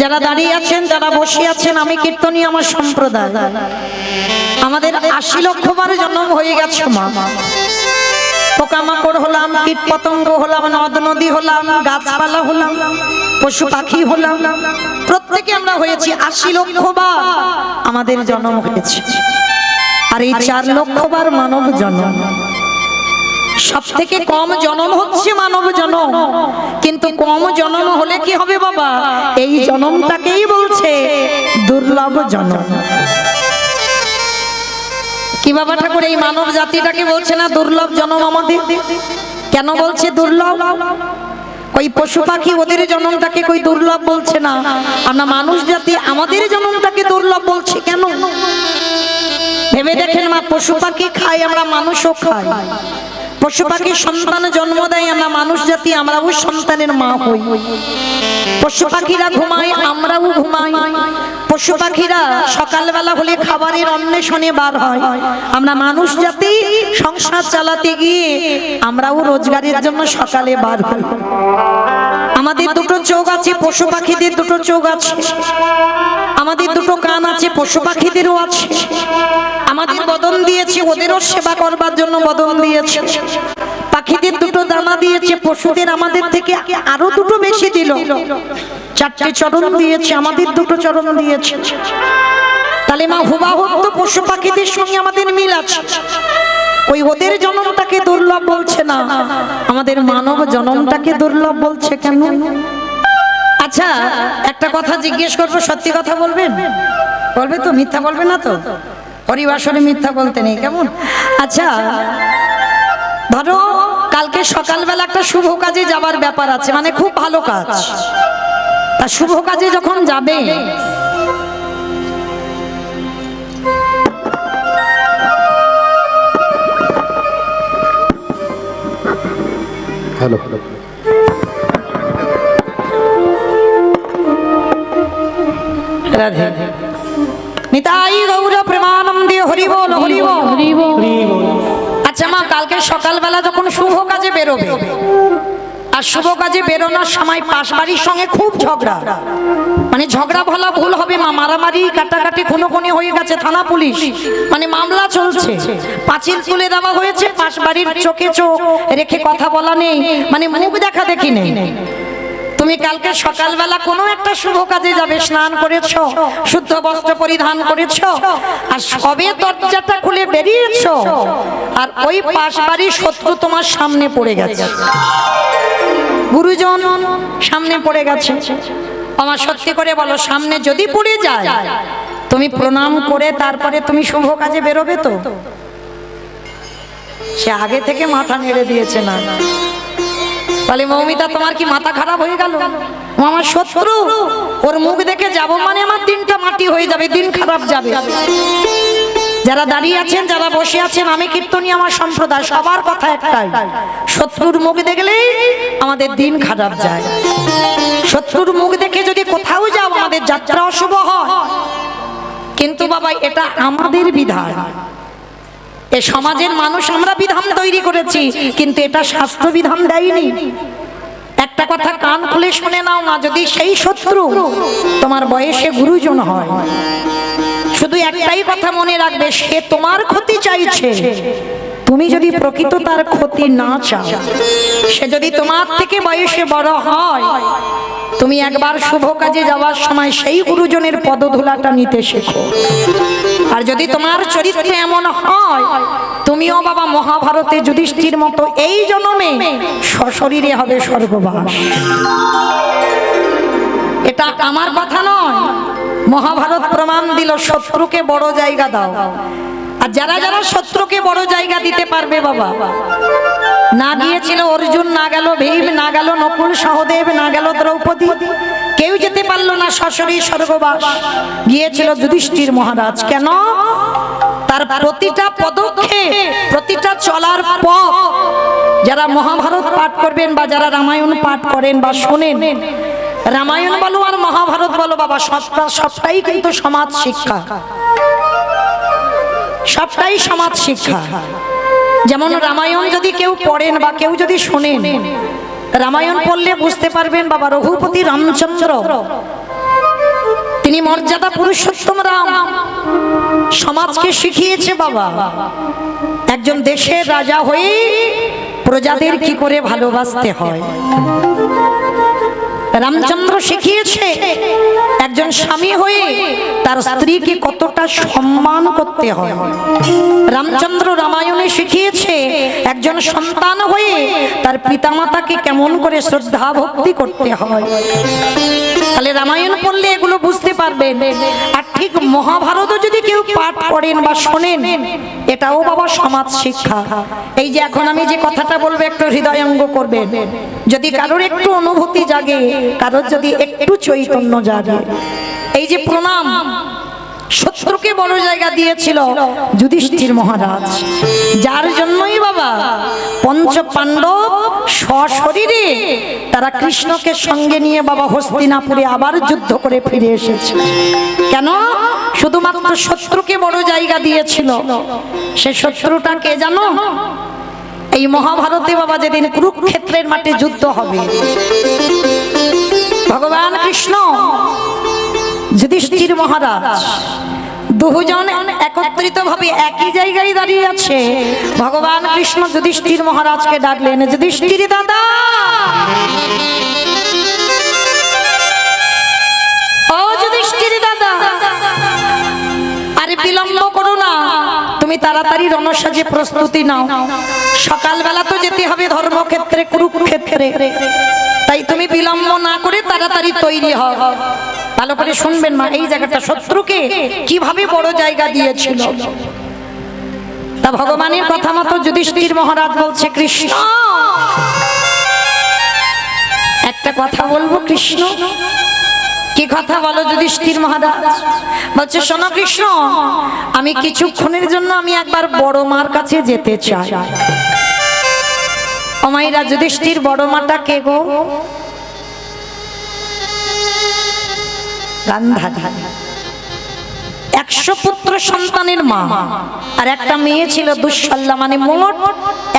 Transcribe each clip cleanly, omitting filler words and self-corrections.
যারা দাঁড়িয়ে আছেন, যারা বসে আছেন, আমি কীর্তনী আমার সম্প্রদায়, আমাদের ৮০ লক্ষ বার জন্ম হয়ে গেছে মা। পোকামাকড় হলাম, কীট পতঙ্গ হলাম, নদ নদী হলাম, গাছপালা হলাম, পশু পাখি হলাম, প্রত্যেকে আমরা হয়েছি। ৮০ লক্ষ বার আমাদের জন্ম হয়েছে। আর এই ৪ লক্ষ বার মানব জন্ম। সব থেকে কম জন্ম হচ্ছে মানব জন্ম। কিন্তু কম জন্ম হলে কি হবে বাবা? এই জন্মটাকেই বলছে দুর্লভ জন্ম। কি বাবা ঠাকুর, এই মানব জাতিটাকে বলছে না দুর্লভ জন্ম আমাদের? কেন বলছে দুর্লভ? ওই পশু পাখি ওদের জন্মটাকে কই দুর্লভ বলছে না, আমরা মানুষ জাতি আমাদের জন্মটাকে দুর্লভ বলছে কেন? ভেবে দেখেন মা, পশু পাখি খাই, আমরা মানুষও খাই। পশু পাখি সন্তান জন্ম দেয়, আমরা মানুষ জাতি আমরাও সন্তানের মা হই। পশু পাখিরা ঘুমায়, আমরাও ঘুমাই। পশু পাখিরা সকালবেলা হলে খাবারের অন্বেষণে বার হয়, আমরা মানুষ জাতি সংসার চালাতে গিয়ে আমরাও রোজগারের জন্য সকালে বার হই। আমাদের দুটো চোখ আছে, পশু পাখিদের দুটো চোখ আছে। আমাদের দুটো কান আছে, পশু পাখিদেরও আছে। আমাদের বদন দিয়েছে, ওদেরও সেবা করবার জন্য বদন দিয়েছে। পাখিদের দুটো দানা দিয়েছে, পশুদের আমাদের থেকে আরো দুটো বেশি দিল। 4টে চরণ দিয়েছে, আমাদের দুটো চরণ দিয়েছে। তাহলে মা হুবাহুব তো পশু পাখিদের সঙ্গে আমাদের মিল আছে। ওই ওদের জন্মটাকে দুর্লভ বলছে না, আমাদের মানব জন্মটাকে দুর্লভ বলছে কেন? আচ্ছা, একটা কথা জিজ্ঞেস করবো, সত্যি কথা বলবেন? বলবে তো? মিথ্যা বলবে না তো? হরিবাসরে মিথ্যা বলতে নেই, কেমন? আচ্ছা, ধরো কালকে সকালবেলা একটা শুভ কাজে যাবার ব্যাপার আছে, মানে খুব ভালো কাজ। তা শুভ কাজে যখন যাবে, হ্যালো, রাধে নিতাই গৌর প্রেমানন্দে হরি বল হরি বল হরি বল। আচ্ছা মা, কালকে সকালবেলা যখন শুভ কাজে বেরোবে, আর শুভ কাজে বেরোনোর সময় পাশ বাড়ির সঙ্গে খুব ঝগড়া, মানে ঝগড়া বলা ভুল হবে মা, মারামারি কাটাকাটি খুনোখুনি হয়ে গেছে, থানা পুলিশ মানে মামলা চলছে, পাঁচিল তুলে দেওয়া হয়েছে, পাশ বাড়ির চোখে চোখ রেখে কথা বলা নেই, মানে মুখ দেখা দেখি নেই। তুমি কালকে সকালবেলা কোনো একটা শুভ কাজে যাবে, স্নান করেছো, শুদ্ধ বস্ত্র পরিধান করেছো, আর সবে দরজাটা খুলে বেরিয়েছো, আর ওই পাশ বাড়ির শত্রু তোমার সামনে পড়ে গেছে, গুরুজন সামনে পড়ে গেছে। আমার সত্যি করে বলো, সামনে যদি পড়ে যায় তুমি প্রণাম করে তারপরে তুমি শুভ কাজে বেরোবে তো? সে আগে থেকে মাথা নেড়ে দিয়েছে না, তাহলে মৌমিতা তোমার কি মাথা খারাপ হয়ে গেল? আমার শত্রু, ওর মুখ দেখে যাব মানে আমার দিনটা মাটি হয়ে যাবে, দিন খারাপ যাবে। যারা দাঁড়িয়ে আছেন, যারা বসে আছেন, আমি কীর্তনী আমার সম্প্রদায়, সবার কথা একটাই, শত্রুর মুখ দেখলেই আমাদের দিন খারাপ যায়। শত্রুর মুখ দেখে যদি কোথাও যাও আমাদের যাত্রা অশুভ হয়। কিন্তু বাবা, এটা আমাদের বিধান, এ সমাজের মানুষ আমরা বিধান তৈরি করেছি, কিন্তু এটা শাস্ত্র বিধান দেয়নি। একটা কথা কান খুলে শুনে নাও না, যদি সেই শত্রু তোমার বয়সে গুরুজন হয়, শুধু একটাই কথা মনে রাখবে, সে তোমার ক্ষতি চাইছে। তুমি যদি প্রকৃত তার ক্ষতি না চাও, সে যদি তোমার থেকে বয়সে বড় হয়, তুমি একবার শুভ কাজে যাওয়ার সময় সেই গুরুজনের পদধূলাটা নিতে শেখো। আর যদি তোমার চরিত্র এমন হয়, তুমিও বাবা মহাভারতে যুধিষ্ঠির মতো এই জন্মে সশরীরে হবে স্বর্গবাস। এটা আমার কথা নয়, মহাভারত প্রমাণ দিল, শত্রুকে বড় জায়গা দাও। আর যারা যারা শত্রুকে বড় জায়গা দিতে পারবে বাবা, না গিয়েছিল অর্জুন, না গেল ভীম, না গেল নকুল সহদেব, না গেল দ্রৌপদী, কেউ যেতে পারলো না সশরীর স্বর্গবাস, গিয়েছিল যুধিষ্ঠির মহারাজ। কেন? তার প্রতিটা পদক্ষেপ, প্রতিটা চলার পথ, যারা মহাভারত পাঠ করবেন বা যারা রামায়ণ পাঠ করেন বা শোনেন, রামায়ণ বলো আর মহাভারত বলো বাবা, সবটাই কিন্তু সমাজ শিক্ষা, সবটাই সমাজ শিক্ষা। যেমন রামায়ণ যদি কেউ পড়েন বা কেউ যদি শোনেন, রামায়ণ পড়লে বুঝতে পারবেন বাবা রঘুপতি রামচন্দ্র তিনি মর্যাদা পুরুষোত্তম রাম সমাজকে শিখিয়েছে বাবা একজন দেশের রাজা হয়ে প্রজাদের কি করে ভালোবাসতে হয়। রামচন্দ্র শিখিয়েছে একজন স্বামী হয়ে তার স্ত্রীকে কতটা সম্মান করতে হয়। রামচন্দ্র রামায়ণে শিখিয়েছে একজন সন্তান হয়ে তার পিতামাতাকে কেমন করে শ্রদ্ধা ভক্তি করতে হয়। তাহলে রামায়ণ পড়লে এগুলো বুঝতে পারবেন। আর ঠিক মহাভারতও যদি কেউ পাঠ করেন বা শোনেন, এটাও বাবা সমাজ শিক্ষা। এই যে এখন আমি যে কথাটা বলবো একটু হৃদয়ঙ্গ করবেন। যদি কারোর একটু অনুভূতি জাগে, কারোর যদি একটু চৈতন্য জাগে, এই যে প্রণাম শত্রুকে বড় জায়গা দিয়েছিল যুধিষ্ঠির মহারাজ, যার জন্যই বাবা পঞ্চ পাণ্ডব সশরীরে তারা কৃষ্ণকে সঙ্গে নিয়ে বাবা হস্তিনাপুরে আবার যুদ্ধ করে ফিরে এসেছে। কেন? শুধুমাত্র শত্রুকে বড় জায়গা দিয়েছিল। সে শত্রুটা কে জানো? এই মহাভারতে বাবা যেদিন কুরুক্ষেত্রের মাঠে যুদ্ধ হবে, ভগবান কৃষ্ণ যুধিষ্ঠির মহারাজ দুজন একত্রিত ভাবে একই জায়গায় দাঁড়িয়ে আছে। ভগবান কৃষ্ণ যুধিষ্ঠির মহারাজকে ডাকলেন, যুধিষ্ঠির দাদা, ও যুধিষ্ঠির দাদা, আরে বিলম্ব করো না, তুমি তাড়াতাড়ি রণসাজে প্রস্তুতি নাও। সকালবেলা তো যেতে হবে ধর্মক্ষেত্রে কুরুক্ষেত্রে, তাই তুমি বিলম্ব না করে তাড়াতাড়ি তৈরি হও। ভালো করে শুনবেন মা, এই জায়গাটা শত্রুকে কিভাবে বড় জায়গা দিয়েছিল। তা ভগবানের কথা মতো যুধিষ্ঠির মহারাজ বলছে, কৃষ্ণ একটা কথা বলবো। কৃষ্ণ কি কথা বলো যুধিষ্ঠির মহারাজ? বলছে, শোনো কৃষ্ণ, আমি কিছুক্ষণের জন্য আমি একবার বড় মার কাছে যেতে চাই। ও মাইরা, যুধিষ্ঠির বড় মাটা কে গো? গান্ধারী। 100 পুত্র সন্তানের মা, আর একটা মেয়ে ছিল দুঃশল্যা, মানে মোট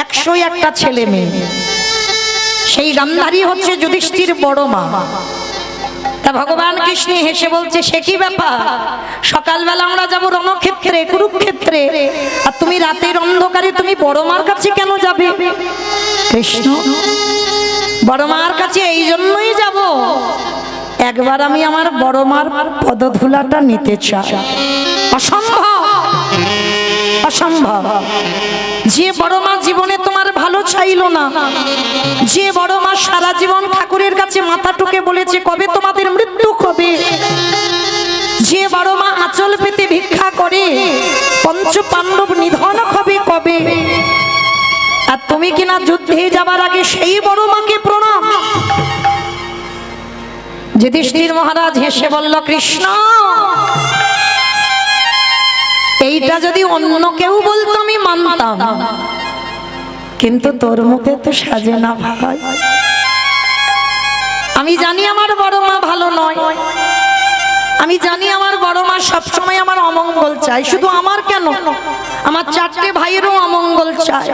101টা ছেলে মেয়ে। সেই গান্ধারী হচ্ছে যুধিষ্ঠির বড় মা। তা ভগবান কৃষ্ণ হেসে বলছে, সে কি ব্যাপার? সকালবেলা আমরা যাবো রণক্ষেত্রে কুরুক্ষেত্রে, আর তুমি রাতের অন্ধকারে তুমি বড় মার কাছে কেন যাবে? কৃষ্ণ, বড় মার কাছে এই জন্যই যাব, একবার আমি আমার বড় মার পদধূলাটা নিতে চাই। অসম্ভব, অসম্ভব। যে বড় মা জীবনে তোমার ভালো চাইলো না, যে বড় মা সারা জীবন ঠাকুরের কাছে মাথা টুকে বলেছে কবে তোমাদের মৃত্যু হবে, যে বড় মা আঁচল পেতে ভিক্ষা করে পঞ্চ পাণ্ডব নিধন হবে কবে, আর তুমি কিনা যুদ্ধে যাবার আগে সেই বড় মাকে প্রণাম। যুধিষ্ঠির মহারাজ হেসে বলল, কৃষ্ণ এইটা যদি অন্য কেউ বলতো আমি মানতাম, কিন্তু তোর মুখে তো সাজে না ভাই। আমি জানি আমার বড় মা ভালো নয়, আমি জানি আমার বড় মা সবসময় আমার অমঙ্গল চায়। শুধু আমার কেন, আমার 4টে ভাইয়েরও অমঙ্গল চায়।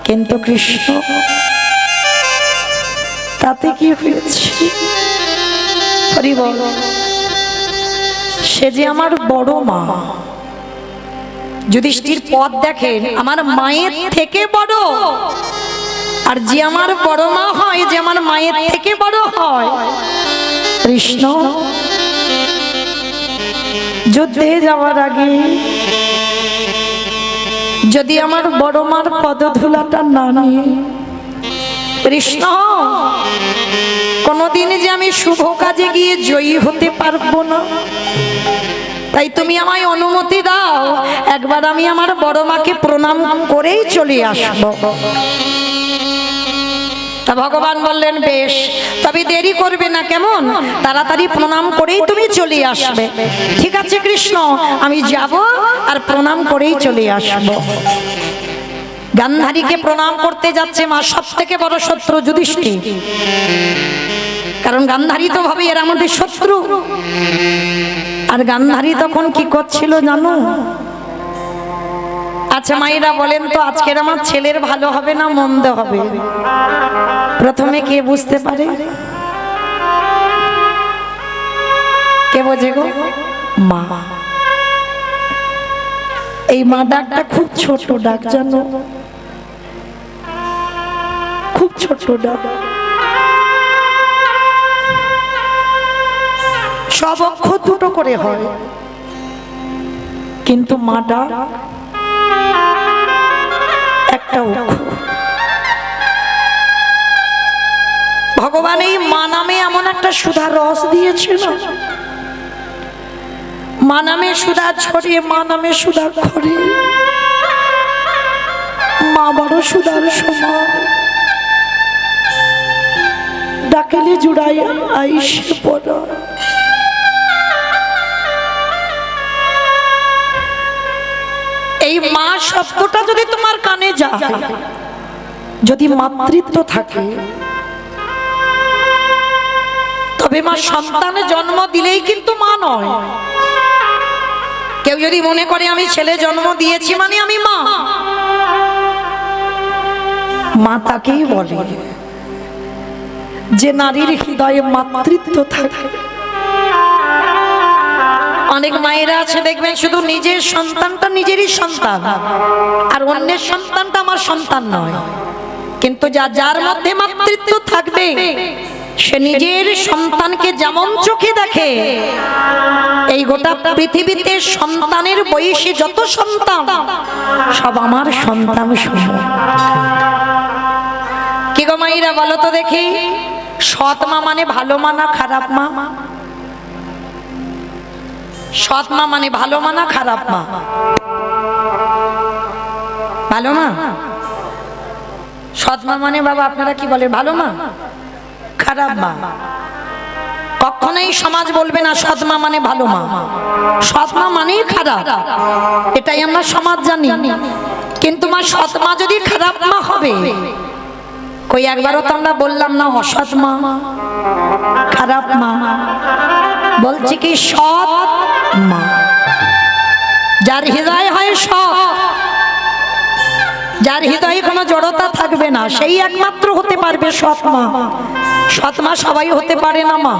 কিন্তু কৃষ্ণ, তাতে কি হয়েছে? হরি বল, সে যে আমার বড় মা। যুধিষ্ঠির পদ দেখেন, আমার মায়ের থেকে বড়। আর যে আমার বড় মা হয়, যে আমার মায়ের থেকে বড় হয়, কৃষ্ণ যুদ্ধে যাওয়ার আগে যদি আমার বড় মার পদধূলাটা না নিয়ে, কৃষ্ণ কোনদিন যে আমি শুভ কাজে গিয়ে জয়ী হতে পারবো না। তাই তুমি আমায় অনুমতি দাও, একবার আমি আমার বড় মাকে প্রণাম করেই চলে আসবো। তা ভগবান বললেন, বেশ, তবে দেরি করবে না, কেমন? তাড়াতাড়ি প্রণাম করেই তুমি চলে আসবে। ঠিক আছে কৃষ্ণ, আমি যাব আর প্রণাম করেই চলে আসবো। গান্ধারীকে প্রণাম করতে যাচ্ছে মা, সব থেকে বড় শত্রু যুধিষ্ঠির। কারণ গান্ধারী তো ভাবে এরা আমাদের শত্রু। আর গান্ধারী তখন কি করছিল জানো? আচ্ছা মায়েরা বলেন তো, আজকের আমার ছেলের ভালো হবে না মন্দ হবে? প্রথমে কে বুঝতে পারে? কে কে বোঝে গো? মা। এই মা ডাকটা খুব ছোট ডাক, জানো, খুব ছোট ডাক। সব অক্ষর দুটো করে হয়, কিন্তু মা ডাক একটা অক্ষর। ভগবান এই মা নামে এমন একটা সুধা রস দিয়েছিল, মা নামে সুধা ছড়িয়ে, মা নামে সুধা খরে, মা বড় সুধার সমান। ডাকেলে জুড়াই আইসে পড়া। এই মা শব্দটা যদি তোমার কানে যায়, যদি মাতৃত্ব থাকে, তবে মা সন্তানের জন্ম দিলেই কিন্তু মা নয়। কেউ যদি মনে করে আমি ছেলে জন্ম দিয়েছি মানে আমি মা, মা তাকেই বলে যে নারীর হৃদয়ে মাতৃত্ব থাকে। অনেক মায়েরা আছে দেখবেন শুধু নিজের সন্তানটা নিজেরই সন্তান, আর অন্যের সন্তানটা আমার সন্তান নয়। কিন্তু যার মধ্যে মাতৃত্ব থাকবে, সে নিজের সন্তানকে যেমন চোখে দেখে, এই গোটা পৃথিবীতে সন্তানের বয়সী যত সন্তান সব আমার সন্তান সমূহ। কি গো মাইরা বলো তো দেখি, সৎ মা মানে ভালো মা না খারাপ মা? সৎ মা মানে ভালো মা না খারাপ মা? ভালো মা। সৎ মা মানে বাবা আপনারা কি বলেন, ভালো মা খারাপ মা? কখনোই সমাজ বলবে না সৎ মা মানে ভালো মা, সৎ মা মানেই খারাপ, এটাই আমরা সমাজ জানি। কিন্তু মা সৎ মা যদি খারাপ মা হবে, কই একবারও তো আমরা বললাম না অসৎ মা খারাপ মা? বলছি কি সৎ মা, যার হৃদয় হয় সৎ, যার হৃদয়ে কোনো জড়তা থাকবে না, সেই একমাত্র হতে পারবে সৎ মা। সৎ মা সবাই হতে পারে না মা।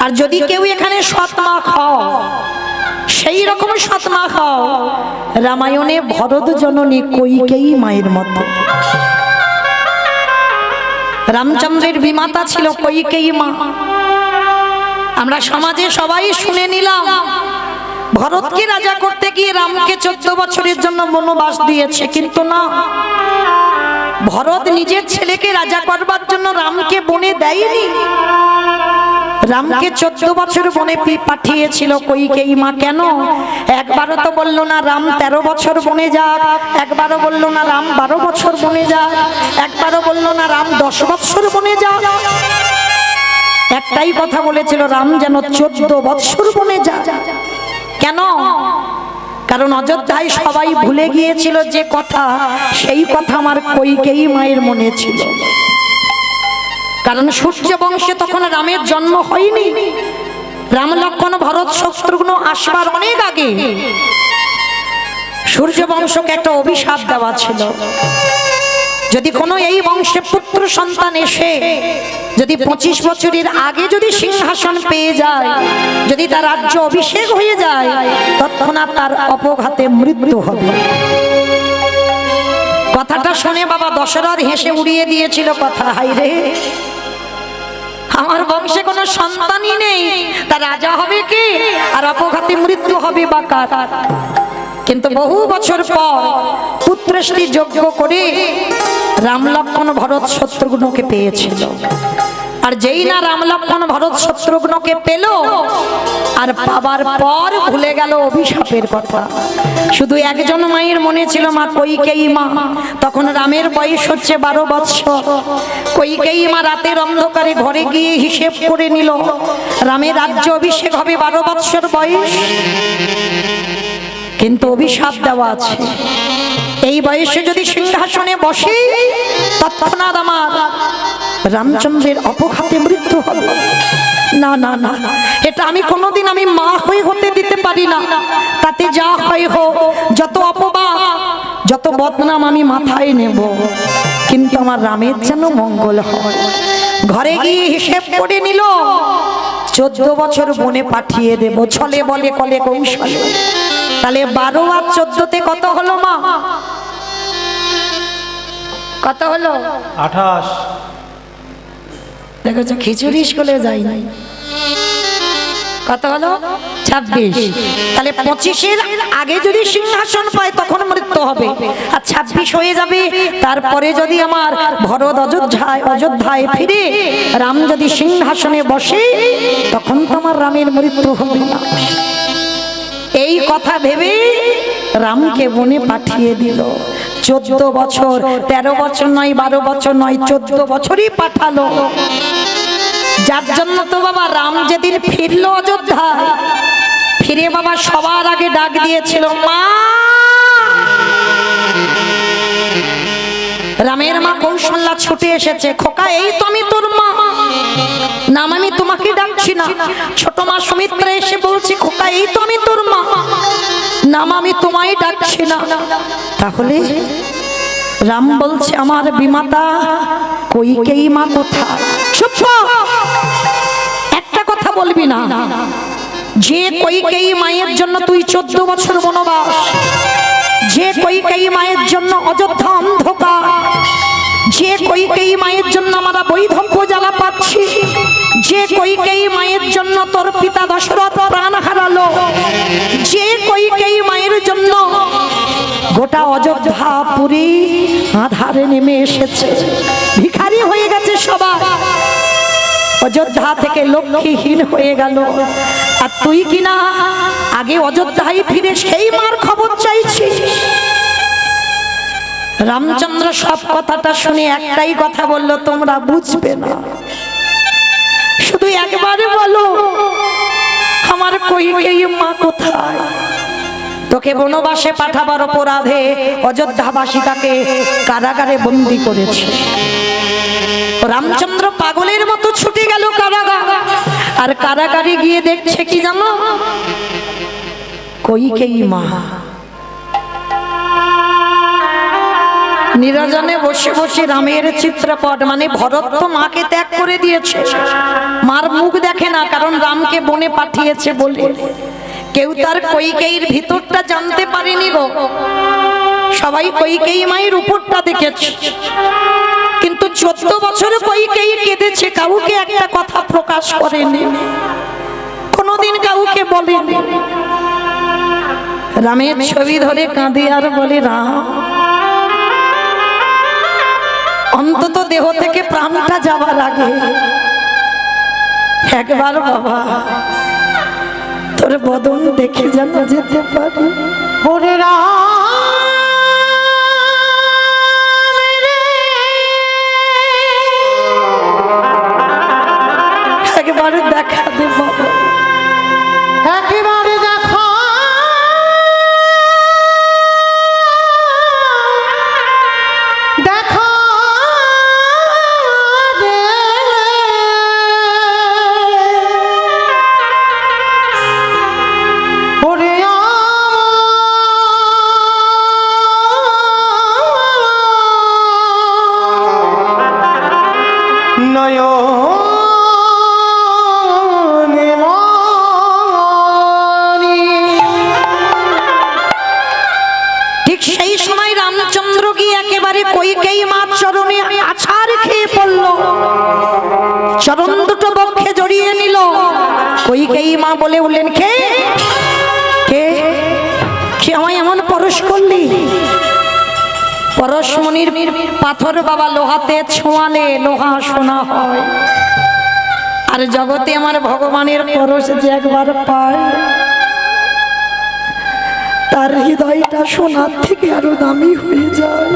আর যদি কেউ এখানে সৎ মা খাও, সেই রকম সৎ মা খাও, রামায়ণে ভরত জননী কইকেয়ী মায়ের মতো। রামচন্দ্রের বিমাতা ছিল কইকেয়ী মা। আমরা সমাজে সবাই শুনে নিলাম ভরতকে রাজা করতে গিয়ে রামকে 14 বছরের জন্য বনবাস দিয়েছে, কিন্তু না, ভরত নিজের ছেলেকে রাজা করবার জন্য রামকে বনে দেয়নি। রামকে 14 বছর বনে পাঠিয়েছিল কইকেয়ী মা। কেন? একবারও তো বললো না রাম 13 বছর বনে যাক, একবারও বললো না রাম 12 বছর বনে যাক, একবারও বললো না রাম 10 বছর বনে যাক। একটাই কথা বলেছিল, রাম যেন 14 বছর বনে যাক। কেন? কারণ অযোধ্যায় সবাই ভুলে গিয়েছিল যে কথা, সেই কথা আমার কইকেয়ী মায়ের মনে ছিল। কারণ সূর্য বংশে তখন রামের জন্ম হয়নি, রাম লক্ষ্মণ ভরত শত্রুঘ্ন আসবার অনেক আগে সূর্য বংশকে একটা অভিশাপ দেওয়া ছিল। যদি কোনো এই বংশে পুত্র সন্তান এসে যদি 25 বছরের আগে যদি সিংহাসন পেয়ে যায়, যদি তার রাজ্য অভিষেক হয়ে যায়, তৎক্ষণাৎ তার অপঘাতে মৃত্যু হবে। কথাটা শুনে বাবা দশরথ হেসে উড়িয়ে দিয়েছিল কথা, হাই রে, আমার বংশে কোনো সন্তানই নেই, তা রাজা হবে কি, আর অপঘাতে মৃত্যু হবে বা কার? কিন্তু বহু বছর পর পুত্রশ্রী যজ্ঞ করে রাম লক্ষ্মণ ভরত শত্রুঘ্নকে পেয়েছিল। আর যেই না রাম লক্ষ্মণ ভরত শত্রুঘ্নকে পেল, আর পাবার পর ভুলে গেল অভিশাপের কথা। শুধু একজন মায়ের মনে ছিল, মা কইকেয়ী মা। তখন রামের বয়স হচ্ছে 12 বছর। কইকেয়ী মা রাতের অন্ধকারে ঘরে গিয়ে হিসেব করে নিল, রামের রাজ্য অভিষেক হবে 12 বছর বয়স, কিন্তু অভিশাপ দেওয়া আছে, এই বয়সে যদি সিংহাসনে বসে তৎক্ষণাৎ আমার রামচন্দ্রের অপঘাতে মৃত্যু হবে। না না না, এটা আমি কোনোদিন আমি মা হয়ে হতে দিতে পারি না। তাতে যা হয় হোক, যত অপবাদ যত বদনাম আমি মাথায় নেব, কিন্তু আমার রামের যেন মঙ্গল হয়। ঘরে গিয়ে হিসেব করে নিল, 14 বছর বনে পাঠিয়ে দেব, ছলে বলে কলে কৌশলে। তাহলে 12 আর 14তে কত হলো মা? কত হলো? 28। দেখেছো খিচুড়ি স্কুলে যাই নাই। কত হলো? 26। তাহলে 25-এর আগে যদি সিংহাসন পায় তখন মৃত্যু হবে, আর 26 হয়ে যাবে। তারপরে যদি আমার ভরত অযোধ্যায় ফিরে রাম যদি সিংহাসনে বসে তখন তো আমার রামের মৃত্যু হবে না। এই কথা ভেবে রামকে বনে পাঠিয়ে দিল। 14 বছর, 13 বছর নয়, 12 বছর নয়, 14 বছরই পাঠালো। যার জন্য তো বাবা রাম যেদিন ফিরলো অযোধ্যায়, ফিরে বাবা সবার আগে ডাক দিয়েছিল মা। রামের মা কৌশল্যা ছুটে এসেছে, খোকা এই তো আমি তোর মা, নাম আমি তোমাকে ডাকছি না। ছোট মা সুমিত্রা এসে বলছে খোকা এই তো আমি তোর মা, নাম আমি তোমায় ডাকছি না। তাহলে রাম বলছে আমার বিমাতা কইকেয়ী মা কোথায়? চুপ, একটা কথা বলবি না। যে কইকেয়ী মায়ের জন্য তুই 14 বছর বনবাস, যে কইকেয়ী মায়ের জন্য অযোধ্যা অন্ধকার, যে কইকেয়ী মায়ের জন্য আমরা বৈধব্য জ্বালা পাচ্ছি, যে কইকেয়ী মায়ের জন্য তোর পিতা দশরথ প্রাণ হারালো, যে কইকেয়ী মায়ের জন্য গোটা অযোধ্যা পুরী আধারে নেমে এসেছে, ভিখারি হয়ে গেছে সবাই, অযোধ্যা থেকে লক্ষ্মীহীন হয়ে গেল। আর তুই কিনা আগে অযোধ্যায় ফিরে সেই মার খবর চাইছিস। রামচন্দ্র সব কথাটা শুনে একটাই কথা বলল, তোমরা বুঝবে না, শুধু একবারে বলো আমার কইকেয়ী মা কোথায়? তোকে বনবাসে পাঠাবার অপরাধে অযোধ্যাবাসী তাকে কারাগারে বন্দী করেছে। রামচন্দ্র পাগলের মতো ছুটে গেল কারাগার, আর কারাগারে গিয়ে দেখছে কি জানো? কইকেয়ী মা নিরজনে বসে বসে রামের চিত্রপট, মানে ভরত তো মাকে ত্যাগ করে দিয়েছে, মার মুখ দেখে না, কারণ রামকে বনে পাঠিয়েছে বলে। কেউ তার কইকেয়ীর ভিতরটা জানতে পারেনি গো, সবাই কইকেয়ী মায়ের উপরটা দেখেছে। কিন্তু 14 বছর কইকেয়ী কেঁদেছে, কাউকে একটা কথা প্রকাশ করেনি, কোনোদিন কাউকে বলেনি। রামের ছবি ধরে কাঁদে আর বলে রাম অন্তত দেহ থেকে প্রাণটা যাবার আগে একবার বাবা তোর বদন দেখে যেন যেতে পারি। ওরে একবার দেখা দে বাবা, একেবারে দেখা দেখা দে। ওরে নয় ঠিক সেই সময় রামচন্দ্র গিয়ে একেবারে কইকেয়ী মার চরণে আছাড় খেয়ে পড়ল, চরণ দুটো বক্ষে জড়িয়ে নিল। কইকেয়ী মা বলে উঠলেন কে কে কে আমায় এমন পরশ করলি? পরশমণির পাথর বাবা লোহাতে ছোঁয়ালে লোহা সোনা হয়, আর জগতে আমার ভগবানের পরশ যে একবার পায় তার হৃদয়টা সোনার থেকে আরো দামি হয়ে যায়।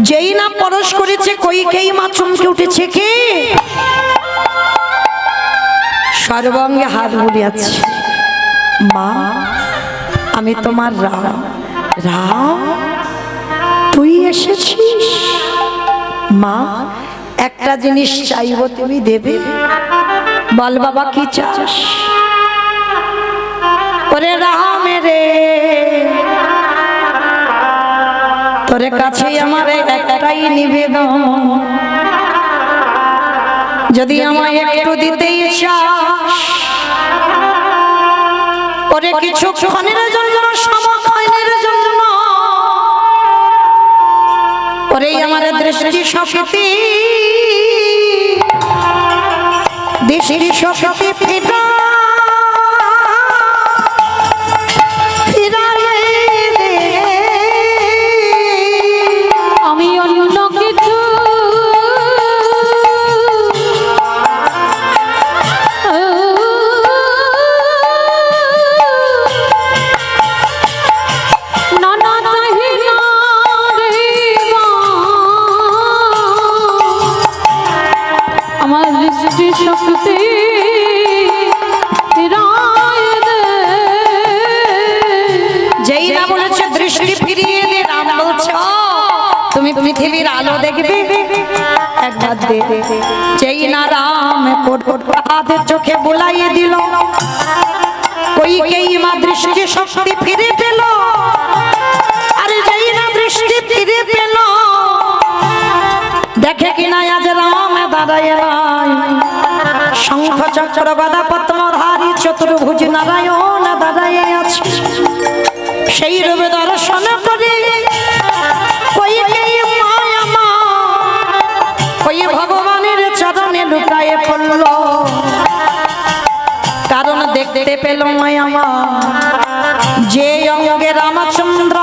যেই না পরশ করেছে কইকেয়ী মা চমকে উঠেছে, কে? সর্বাঙ্গে হাত বুলিয়েছে, মা আমি তোমার রাম। রাম তুই এসেছিস? মা একটা জিনিস চাইবো, তুমি দেবে? বল বাবা কি চাস? ওরে রামে রে তোর কাছে আমার একটাই নিবেদন, যদি আমায় একটু দিতেই চাস, ওরে কিছুক্ষণের জন্য সমক্ষণের জন্য, ওরে আমার দৃষ্টি শক্তি দৃষ্টি শক্তি ফিরা আমি অন্য কিছু না না চাহি না রে মা, আমার দৃষ্টি শক্তি ফিরায় দে। যেই না বলেছে দৃষ্টি ফিরিয়ে দে, রাম বলছে ও তুমি পৃথিবীর আলো দেখবে একবার দে। যেই না রাম হাতের চোখে বুলাইয়ে দিল, কইকেয়ী মা দৃষ্টি শক্তি ফিরে পেল। আরে যেই না দৃষ্টি ফিরে পেল, দেখে কিনা আজ রাম দাঁড়ায় নাই, শঙ্খ চক্র গদা পদ্মধারী চতুর্ভুজ নারায়ণ দাঁড়ায় আছে। সেই রূপে দর্শন করে কইকেয়ী মায়া মা ওই ভগবানের চরণে লুটায়ে পড়ল। কারণ দেখতে পেল মায়া মা যে অঙ্গে রামচন্দ্র,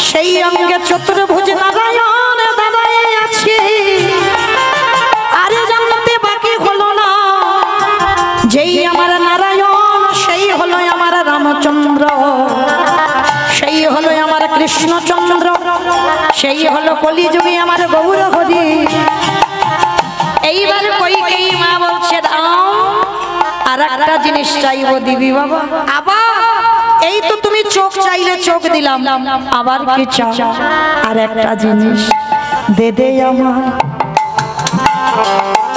সেই অঙ্গে চতুর্ভুজ নারায়ণ দাঁড়ায় আছে। আরে জানতে বাকি হলো না, যেই আমার নারায়ণ সেই হলো আমার রামচন্দ্র, সেই হলো আমার কৃষ্ণচন্দ্র, সেই হলো কলিযুগে আমার গৌর হরি। এইবার কইকেয়ী মা বলছে রাম আর একটা জিনিস চাইবো দিবি বাবা। আবার এই তো তুমি চোখ চাইলে চোখ দিলাম, আবার কি চাও? আর একটা জিনিস দে দে আমার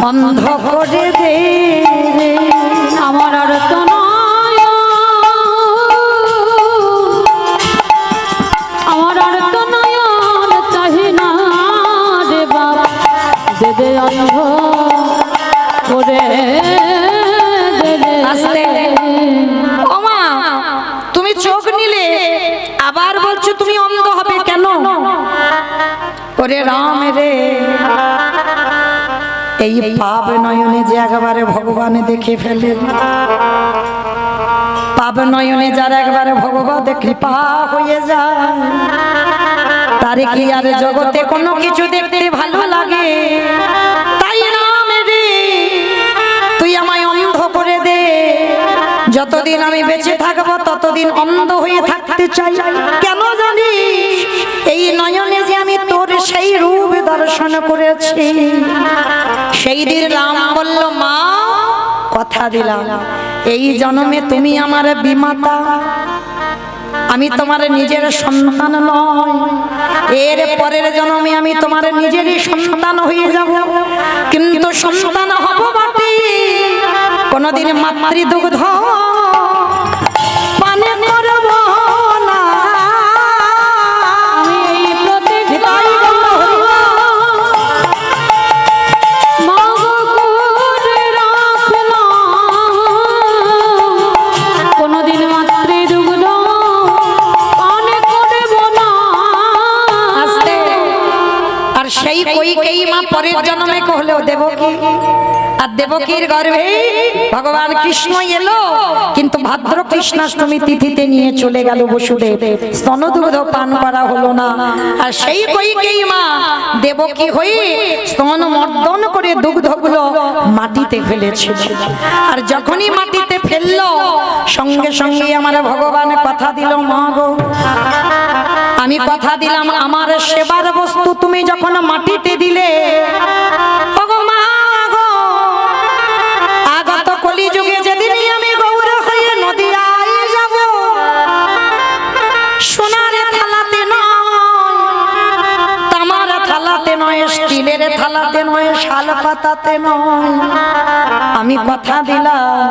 অন্ধ করে দে। আমার আর তো নয়, আমার আর তো নয়ন চাহি না রে বাবা, দে দে অন্ধ করে দে দে। আস্তে ও মা, তুমি চোখ নিলে আবার বলছো তুমি অন্ধ হবে কেন? ওরে রাম রে, এই পাপ নয়নে যে একবারে ভগবান দেখে ফেলে, পাপ নয়নে যার একবারে ভগবান কৃপা হয়ে যায়, তারে কি আর জগতে কোনো কিছু দেখতে ভালো লাগে? তাই রাম রে তুই আমায় অন্ধ করে দে, যতদিন আমি বেঁচে থাকবো ততদিন অন্ধ হয়ে থাকতে চাই। কেন জানিস? এই নয়নে যে আমি তোর সেই রূপ দর্শন করেছি। সেই দিন রাম বলল মা কথা দিলাম এই জন্মে তুমি আমার বিমাতা, আমি তোমার নিজের সন্তান নয়, এর পরের জন্মে আমি তোমার নিজেরই সন্তান হয়ে যাব। কিন্তু সন্তান হব বটে, কোনদিন মাতৃদুগ্ধ পান করব না। আমি এই প্রতিজ্ঞা মা গো করে রাখলাম, কোনদিন মাতৃদুগ্ধ পান করব না। আস্তে। আর সেই কইকেয়ী মা পরের জন্মে কহলো দেবকী, আর দেবকীর গর্ভে ভগবান কৃষ্ণ এলো, কিন্তু ভাদ্র কৃষ্ণাষ্টমী তিথিতে নিয়ে চলে গেল বসুদেব, স্তনদুগ্ধ পান করা হলো না। আর সেই কইকেয়ী মা দেবকী হয়ে স্তন মর্দন করে দুগ্ধগুলো মাটিতে ফেলেছিল। আর যখনই মাটিতে ফেললো, সঙ্গে সঙ্গে আমার ভগবান কথা দিল মা গো, আমি কথা দিলাম আমার সেবার বস্তু তুমি যখন মাটিতে দিলে, আগত কলিযুগে যেদিনই আমি গৌর হয়ে নদিয়ায় যাব, সোনার থালাতে নয়, তামার থালাতে নয়, স্টিলের থালাতে নয়, শাল পাতাতে নয়, আমি কথা দিলাম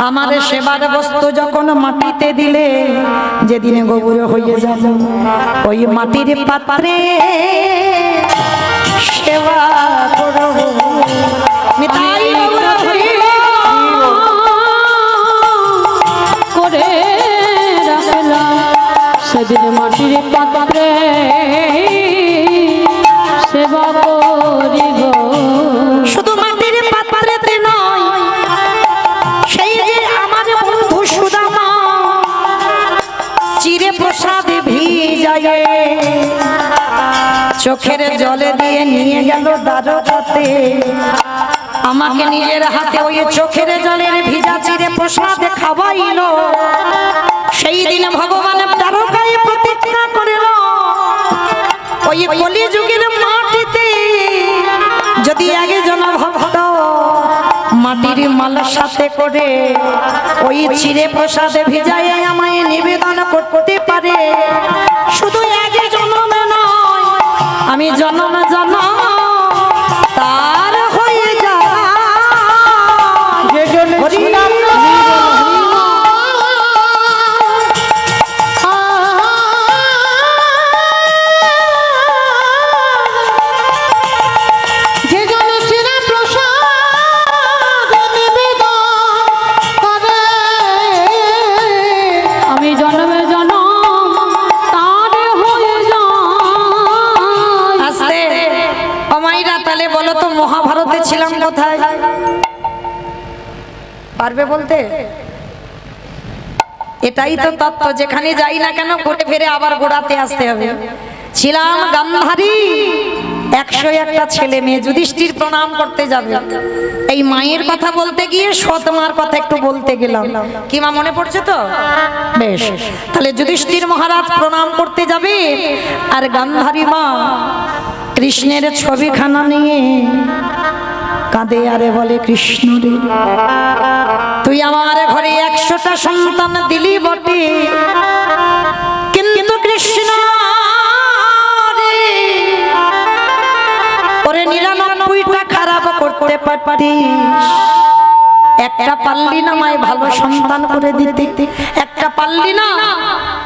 আমার সেবার বস্তু যখন মাটিতে দিলে, যেদিন গৌর হয়ে যাব ওই মাটির পাত্রে সেবা করব নিতাই গৌর হরি করে রাখলাম সেদিন মাটির পাত্রে সেবা করিব। শুধু মাটির পাত্রেতে নয়, সেই যে আমার বন্ধু সুদামা চিরে প্রসাদে ভিজায়ে চোখের জলে দিয়ে নিয়ে গেল দ্বারকাতে। আমাকে নিজের হাতে ওই চোখের জলের ভিজা চিরে প্রসাদে খাওয়াইল। সেই দিন ভগবান দ্বারকায় প্রতিজ্ঞা করিল, ওই কলিযুগের মাটিতে যদি একজন ভক্ত মাটির মালার সাথে করে ওই চিরে প্রসাদে ভিজায় আমায় নিবেদন করতে পারে, শুধু এক জন্মে নয়, আমি জন্ম জন্ম তার হয়ে যায়। হরি নাম মহাভারতে ছিলাম কোথায়? পারবে বলতে? এটাই তো তত্ত্ব, যেখানে যাই না কেন ঘুরে ফিরে আবার গোড়াতে আসতে হবে। ছিলাম গান্ধারী, 101টা ছেলে মেয়ে যুধিষ্ঠির প্রণাম করতে যাবে। এই মায়ের কথা বলতে গিয়ে সৎ মার কথা একটু বলতে গেলাম। কি মা মনে পড়ছে তো? বেশ, তাহলে যুধিষ্ঠির মহারাজ প্রণাম করতে যাবে, আর গান্ধারী মা কৃষ্ণের ছবিখানা নিয়ে কাঁদে আরে বলে, কৃষ্ণ রে তুই আমার ঘরে 100টা সন্তান দিলি বটে, কিন্তু কৃষ্ণ রে ওরে 99টা খারাপ করতে পারতিস, একটা পারলি না মায় ভালো সন্তান করে দিতে, একটা পারলি না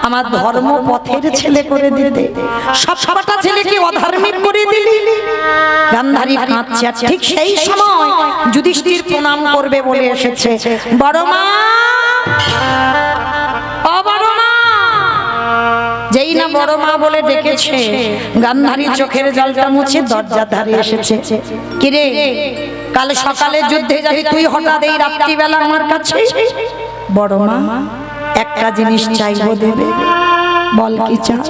আমার ধর্ম পথের ছেলে করে দিতে, সবটা ছেলেকে অধার্মিক করে দিলি। গান্ধারী কাঁদছে। ঠিক সেই সময় যুধিষ্ঠির প্রণাম করবে বলে এসেছে। বড় মা, ও বড় মা, যেই না বড় মা বলে ডেকেছে, গান্ধারী চোখের জলটা মুছে দরজার ধারে এসেছে। কিরে, কাল সকালে যুদ্ধে যাবি তুই, হঠাৎ এই রাত্রিবেলা আমার কাছে? বড় মা, একটা জিনিস চাইবো, দেবে? বল কি চাস?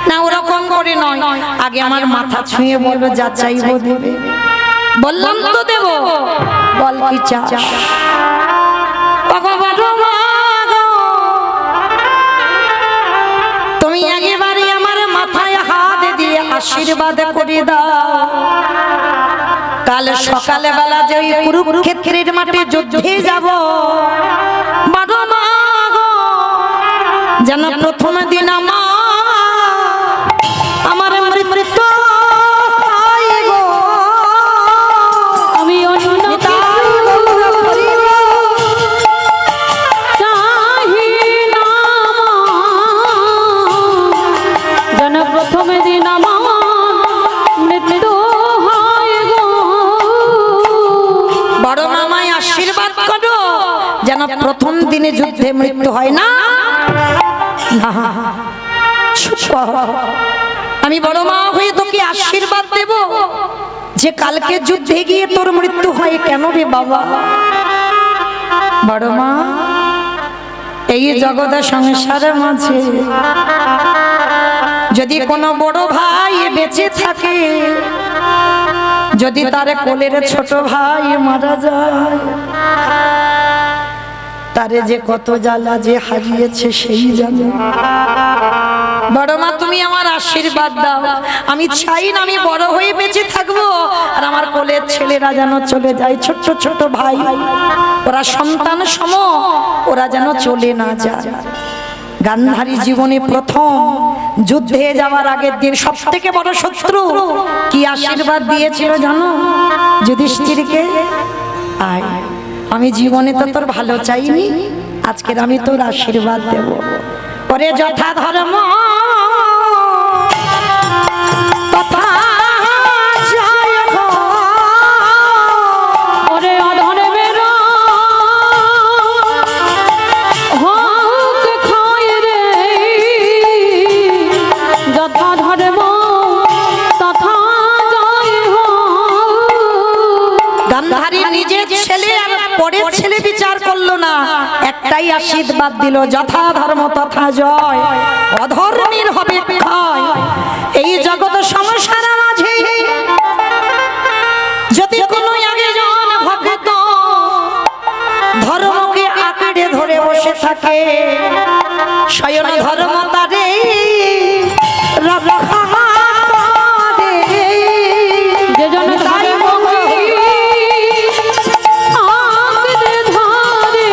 না ওরকম করে নয়, আগে আমার মাথা ছুঁয়ে বলো যা চাইবো দেবে। বললাম তো দেব, বল কি চাস? তুমি একেবারে আমার মাথায় হাত দিয়ে আশীর্বাদ করে দাও, কাল সকালে বেলা যে ওই কুরুক্ষেত্রের মাঠে যুদ্ধে যাব, বড় মা গো, যেন প্রথম দিন আমার মৃত্যু হয় গো। আমি চাহি না যেন প্রথম দিন আমার মৃত্যু হয় গো। বড় মামায় আশীর্বাদ করো যেন প্রথম দিনে যুদ্ধে মৃত্যু হয় না। আমি বড় মা হয়ে তোকে আশীর্বাদ দেব যে কালকে যুদ্ধে গিয়ে তোর মৃত্যু হয় কেন রে বাবা? বড় মা, এই জগৎ সংসারের মাঝে যদি কোনো বড় ভাই বেঁচে থাকে, যদি তার কোলের ছোট ভাই মারা যায়, তারে যে কত জ্বালা যে হারিয়েছে সেই জানে। বড় মা, তুমি আমার আশীর্বাদ দাও। আমি চাই না আমি বড় হয়ে বেঁচে থাকবো আর আমার কোলের ছেলেরা যেন চলে যায়, ছোট ছোট ভাই, ওরা সন্তান সম, ওরা যেন চলে না যায়। গান্ধারী জীবনে প্রথম যুদ্ধে যাওয়ার আগের দিন সব থেকে বড় শত্রু কি আশীর্বাদ দিয়েছিল জানো? যুধিষ্ঠিরকে, আয় আমি জীবনে তো তোর ভালো চাইনি, আজকের আমি তোর আশীর্বাদ দেব। পরে যথা ধর্ম তথা জয় হোক, ছেলে আর পরের ছেলে বিচার করলো না, একটাই আশীর্বাদ দিল, যথা ধর্ম তথা জয়, অধর্মের হবে ক্ষয়। এই জগৎ সংসার মাঝে যদি কোনো একজন ভক্ত ধর্মকে আঁকড়ে ধরে বসে থাকে, স্বয়ং ধর্ম তারে রক্ষা করে। যে জন ধর্মকে আঁকড়ে ধরে,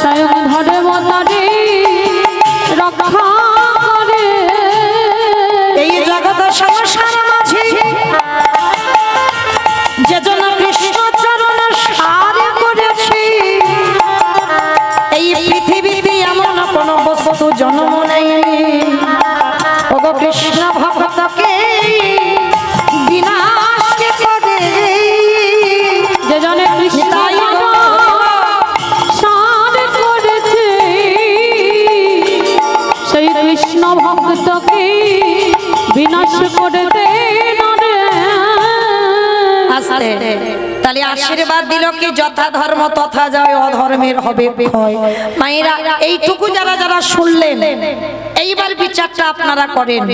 স্বয়ং ধর্ম তারে রক্ষা করে। এই জগৎ সংসার মাঝে যে জন কৃষ্ণ চরণ সার করেছে, এই পৃথিবীতে এমন কোন বস্তু জন্ম নেই ওগো কৃষ্ণ ভক্তকে বিনাশ করে। যে জনে কৃষ্ণ সার করেছে, সেই কৃষ্ণ ভক্তকে বিনাশ করে দে না রে। আস্তে তাহলে আশীর্বাদ দিল কি, যথা ধর্ম তথা যায়, অধর্মের হবে ক্ষয়। মায়েরা এইটুকু যারা যারা শুনলেন, এইবার বিচারটা আপনারা করেন।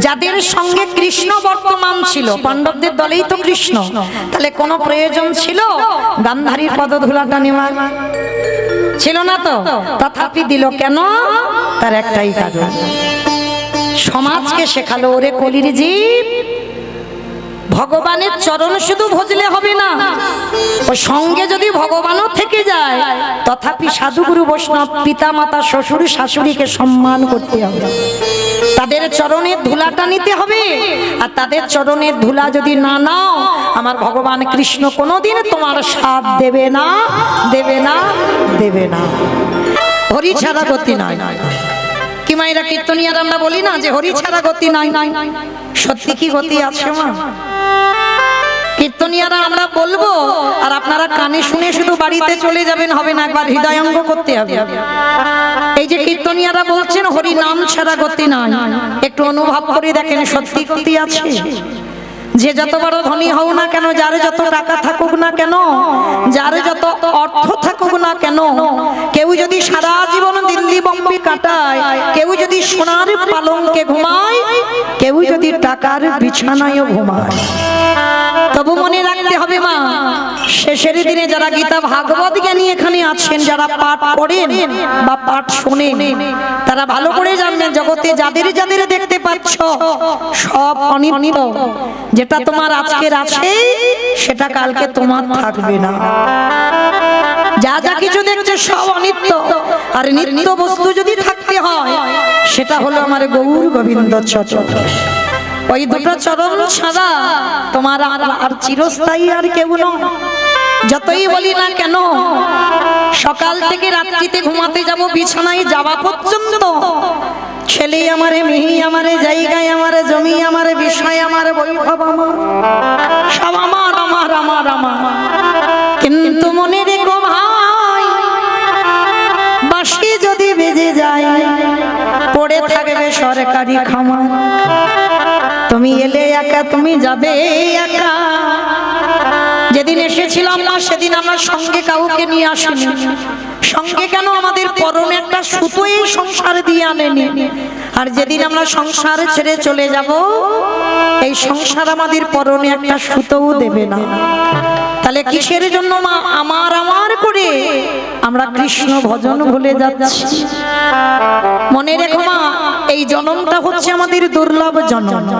যাদের সঙ্গে কৃষ্ণ বর্তমান ছিল, পাণ্ডবদের দলেই তো কৃষ্ণ, তাহলে কোনো প্রয়োজন ছিল গান্ধারীর পদধূলাটা নেওয়ার? ছিল না তো, তথাপি দিল কেন? তার একটাই কারণ, সমাজকে শেখালো, ওরে কলির জীব, ভগবানের চরণ শুধু ভজলে হবে না, ও সঙ্গে যদি ভগবানও থেকে যায়, তথাপি সাধুগুরু বৈষ্ণব পিতা মাতা শ্বশুর শাশুড়িকে সম্মান করতে হবে, তাদের চরণের ধুলাটা নিতে হবে। আর তাদের চরণের ধুলা যদি না নাও, আমার ভগবান কৃষ্ণ কোনোদিন তোমার সাথ দেবে না, দেবে না, দেবে না। হরি ছাড়া গতি নাই। কি মায়েরা, কীর্তনিয়ার আমরা বলি না যে হরি ছাড়া গতি নাই। সত্যি কি গতি আছে মা? কীর্তনিয়ারা আমরা বলবো আর আপনারা কানে শুনে শুধু বাড়িতে চলে যাবেন, হবে না, একবার হৃদয়ঙ্গ করতে হবে। এই যে কীর্তনিয়ারা বলছেন হরি নাম ছাড়া গতি নাই, একটু অনুভব করে দেখেন সত্যি গতি আছে। যে যত বড় ধনী হও না কেন, যার যত টাকা থাকুক না কেন, যার যত অর্থ থাকুক না কেন, কেউ যদি সারা জীবন দিল্লি বোম্বে কাটায়, কেউ যদি সোনার পালঙ্কে ঘুমায়, কেউ যদি টাকার বিছানায়ও ঘুমায়, তবু মনে রাখতে হবে মা, শেষের দিনে যারা গীতা ভাগবত জ্ঞানী এখানে আছেন, যারা পাঠ করেন বা পাঠ শোনেন, তারা ভালো করে জানবেন জগতে যাদের যাদের দেখতে পাচ্ছ সব অনিত্য। যেটা তোমার আজকের আছে সেটা কালকে তোমার থাকবে না। যা যা কিছু দেখছো সব অনিত্য, আর নিত্য বস্তু যদি থাকতে হয় সেটা হলো আমার গৌর গোবিন্দ চরণ। ওই দুটো চরণ ছাড়া তোমার আর চিরস্থায়ী আর কেউ নয়। যতই বলি না কেন, সকাল থেকে রাত্রিতে ঘুমাতে যাব, বিছানায় যাওয়া পর্যন্ত ছেলে আমারে, মেয়ে আমারে, জায়গায় আমারে, জমি আমারে, বিষয় আমারে, বৈভব আমার, সব আমার আমার আমার আমার। কিন্তু মনে রেখো ভাই, বাঁশি যদি বেজে যায় পড়ে থাকবে সরকারি খামার। তুমি এলে একা, তুমি যাবে একা। যেদিন এসেছিলাম না সেদিন আমরা সঙ্গে কাউকে নিয়ে আসিনি। সঙ্গে কেন, আমাদের পরনে একটা সুতো এই সংসারে দিয়ে আনেনি। আর যেদিন আমরা সংসার ছেড়ে চলে যাব, এই সংসার আমাদের পরনে একটা সুতোও দেবে না। তাহলে কিসের জন্য মা আমার আমার করে আমরা কৃষ্ণ ভজন ভুলে যাচ্ছি? মনে রেখো মা, এই জন্মটা হচ্ছে আমাদের দুর্লভ জন্ম।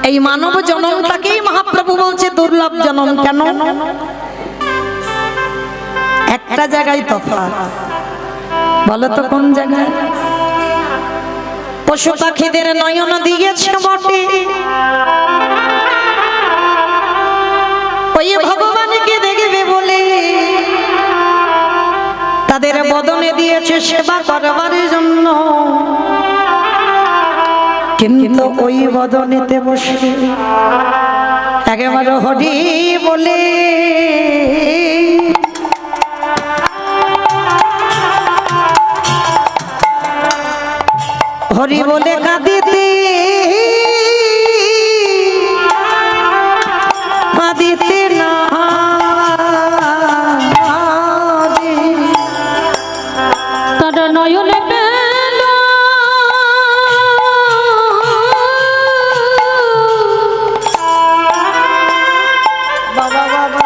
এই মানব জন্মটাকেই মহাপ্রভু বলছে দুর্লভ জন্ম। কেন? একটা জায়গায় তফাৎ, বলো তো কোন জায়গায়? পশু পাখিদের নয়ন দিয়েছে বটে, ওই ভগবানকে দেখবে বলে তাদের বদনে দিয়েছে সেবা করবার জন্য। কিন্তু ওই বদনেতে বসে একেবারে হরি বলে হরি বলে কাঁদিতে পা দিতে না তার নয়নে পেল বাবা বাবা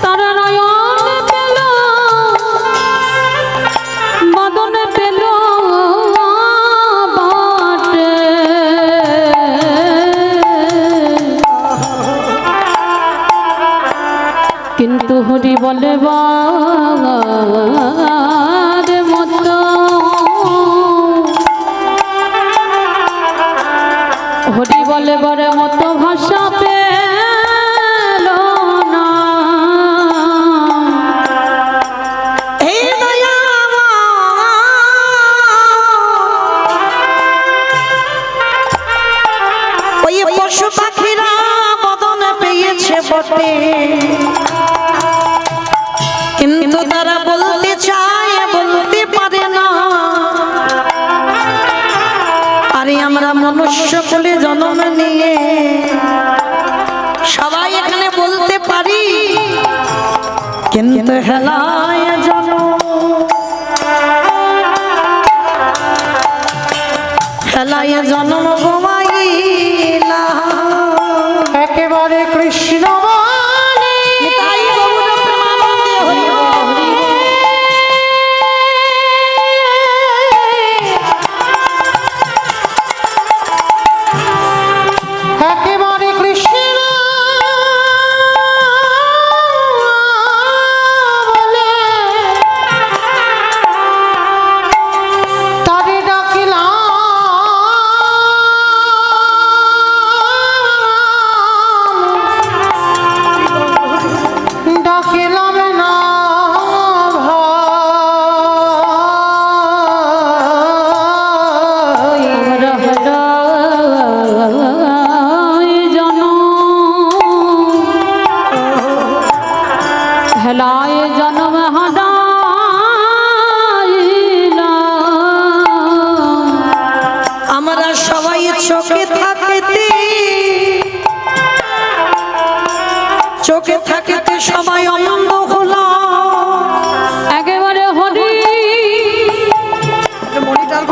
তার নয়নে পেল বদনে পেল বাটে কিন্তু হরি বলে বার মতো হরি বলে বার মতো ভাষা পেল না হে দয়াময়, ওই পশু পাখিরা বদন পেয়েছে বটে, কিন্তু তারা বলতে চায় বলতে পারে না। আরে আমরা মনুষ্য কুলে জন্ম নিয়ে সবাই এখানে বলতে পারি, কিন্তু হেলায় জন্ম হেলায় জন্ম গোমাইলা। একেবারে কৃষ্ণ নিতাই গৌর প্রেমানন্দে হরি বল, হরি বল। একেবারে কৃষ্ণ বলে তারে ডাকিলাম না ভাই। আমরা হেলায় জন্ম হারাইলা আমরা সবাই চোখে থাকিতে চোখে থাকিতে সবাই অন্ধ হলাম। একেবারে হরি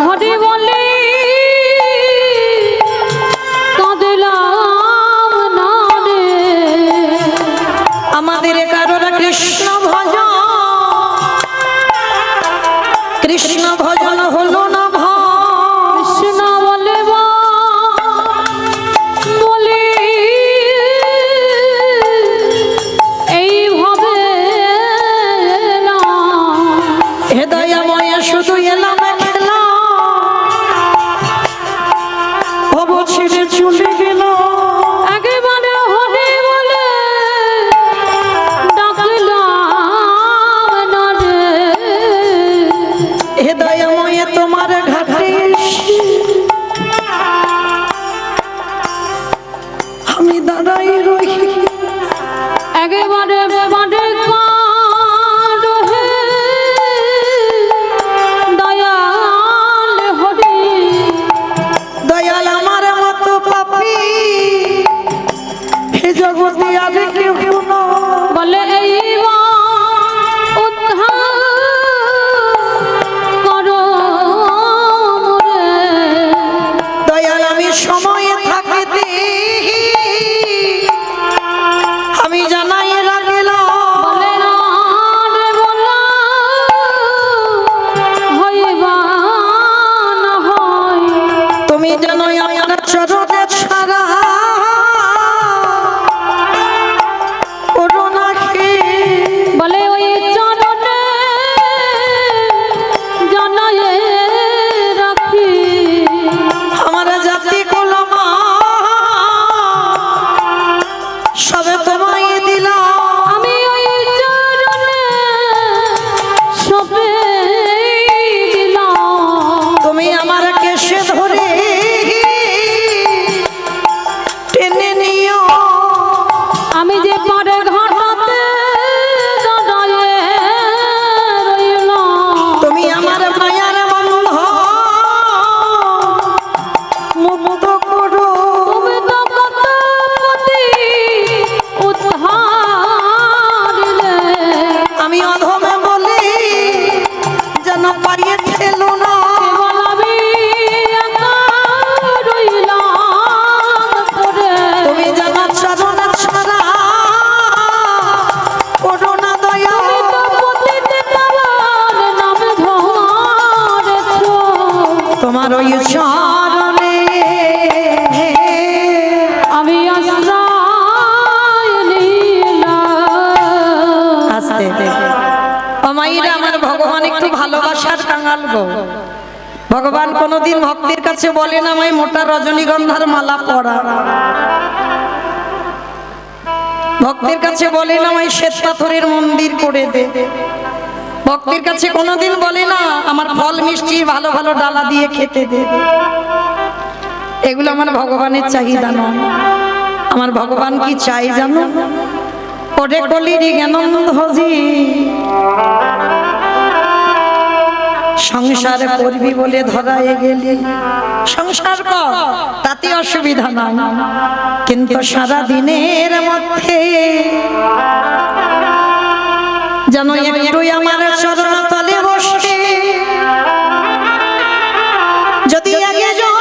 হরি বলে কাঁদিলাম না রে আমাদের কারোর কৃষ্ণ ভজন কৃষ্ণ ভজন হলো না ভাই। কৃষ্ণ বলে বলে এইভাবে না হে দয়াময় শুধু এলাম খেলা ভব ছেড়ে চলে গেল। একেবারে হরি বলে ডাকলাম না রে হে দয়াময় তোমার ঘাটে এসে আমি দাঁড়াই রই। একেবারে বাড়ে কাঁদ হে দয়াল হরি দয়াল আমার মতো পাপী হে জগতে আর কেউ নয়। বলে এইবার উদ্ধার করো মোরে দয়াল আমি সময়ে থাকিতে আমি জানাই রাখিলাম। বলে না রে বলা হইবা না হয় তুমি জানো আমার চরণে ছাড়া ভগবান একটু ভালোবাসার কাঙাল গো। ভগবান কোনোদিন ভক্তের কাছে বলে না আমায় মোটা রজনীগন্ধার মালা পরা, ভক্তের কাছে বলে না আমায় শ্বেত পাথরের মন্দির করে দে, ভক্তের কাছে কোনোদিন বলে না আমার ফল মিষ্টি ভালো ভালো ডালা দিয়ে খেতে দে। এগুলো আমার ভগবানের চাহিদা নয়। আমার ভগবান কি চাই জানো? ওরে কলির জ্ঞানন্ধজি, সংসার করবি বলে ধরায় গেলি, সংসার কর তাতে অসুবিধা নাই, কিন্তু সারা দিনের মধ্যে যেন একটু আমার চরণ তলে বসে যদি একজন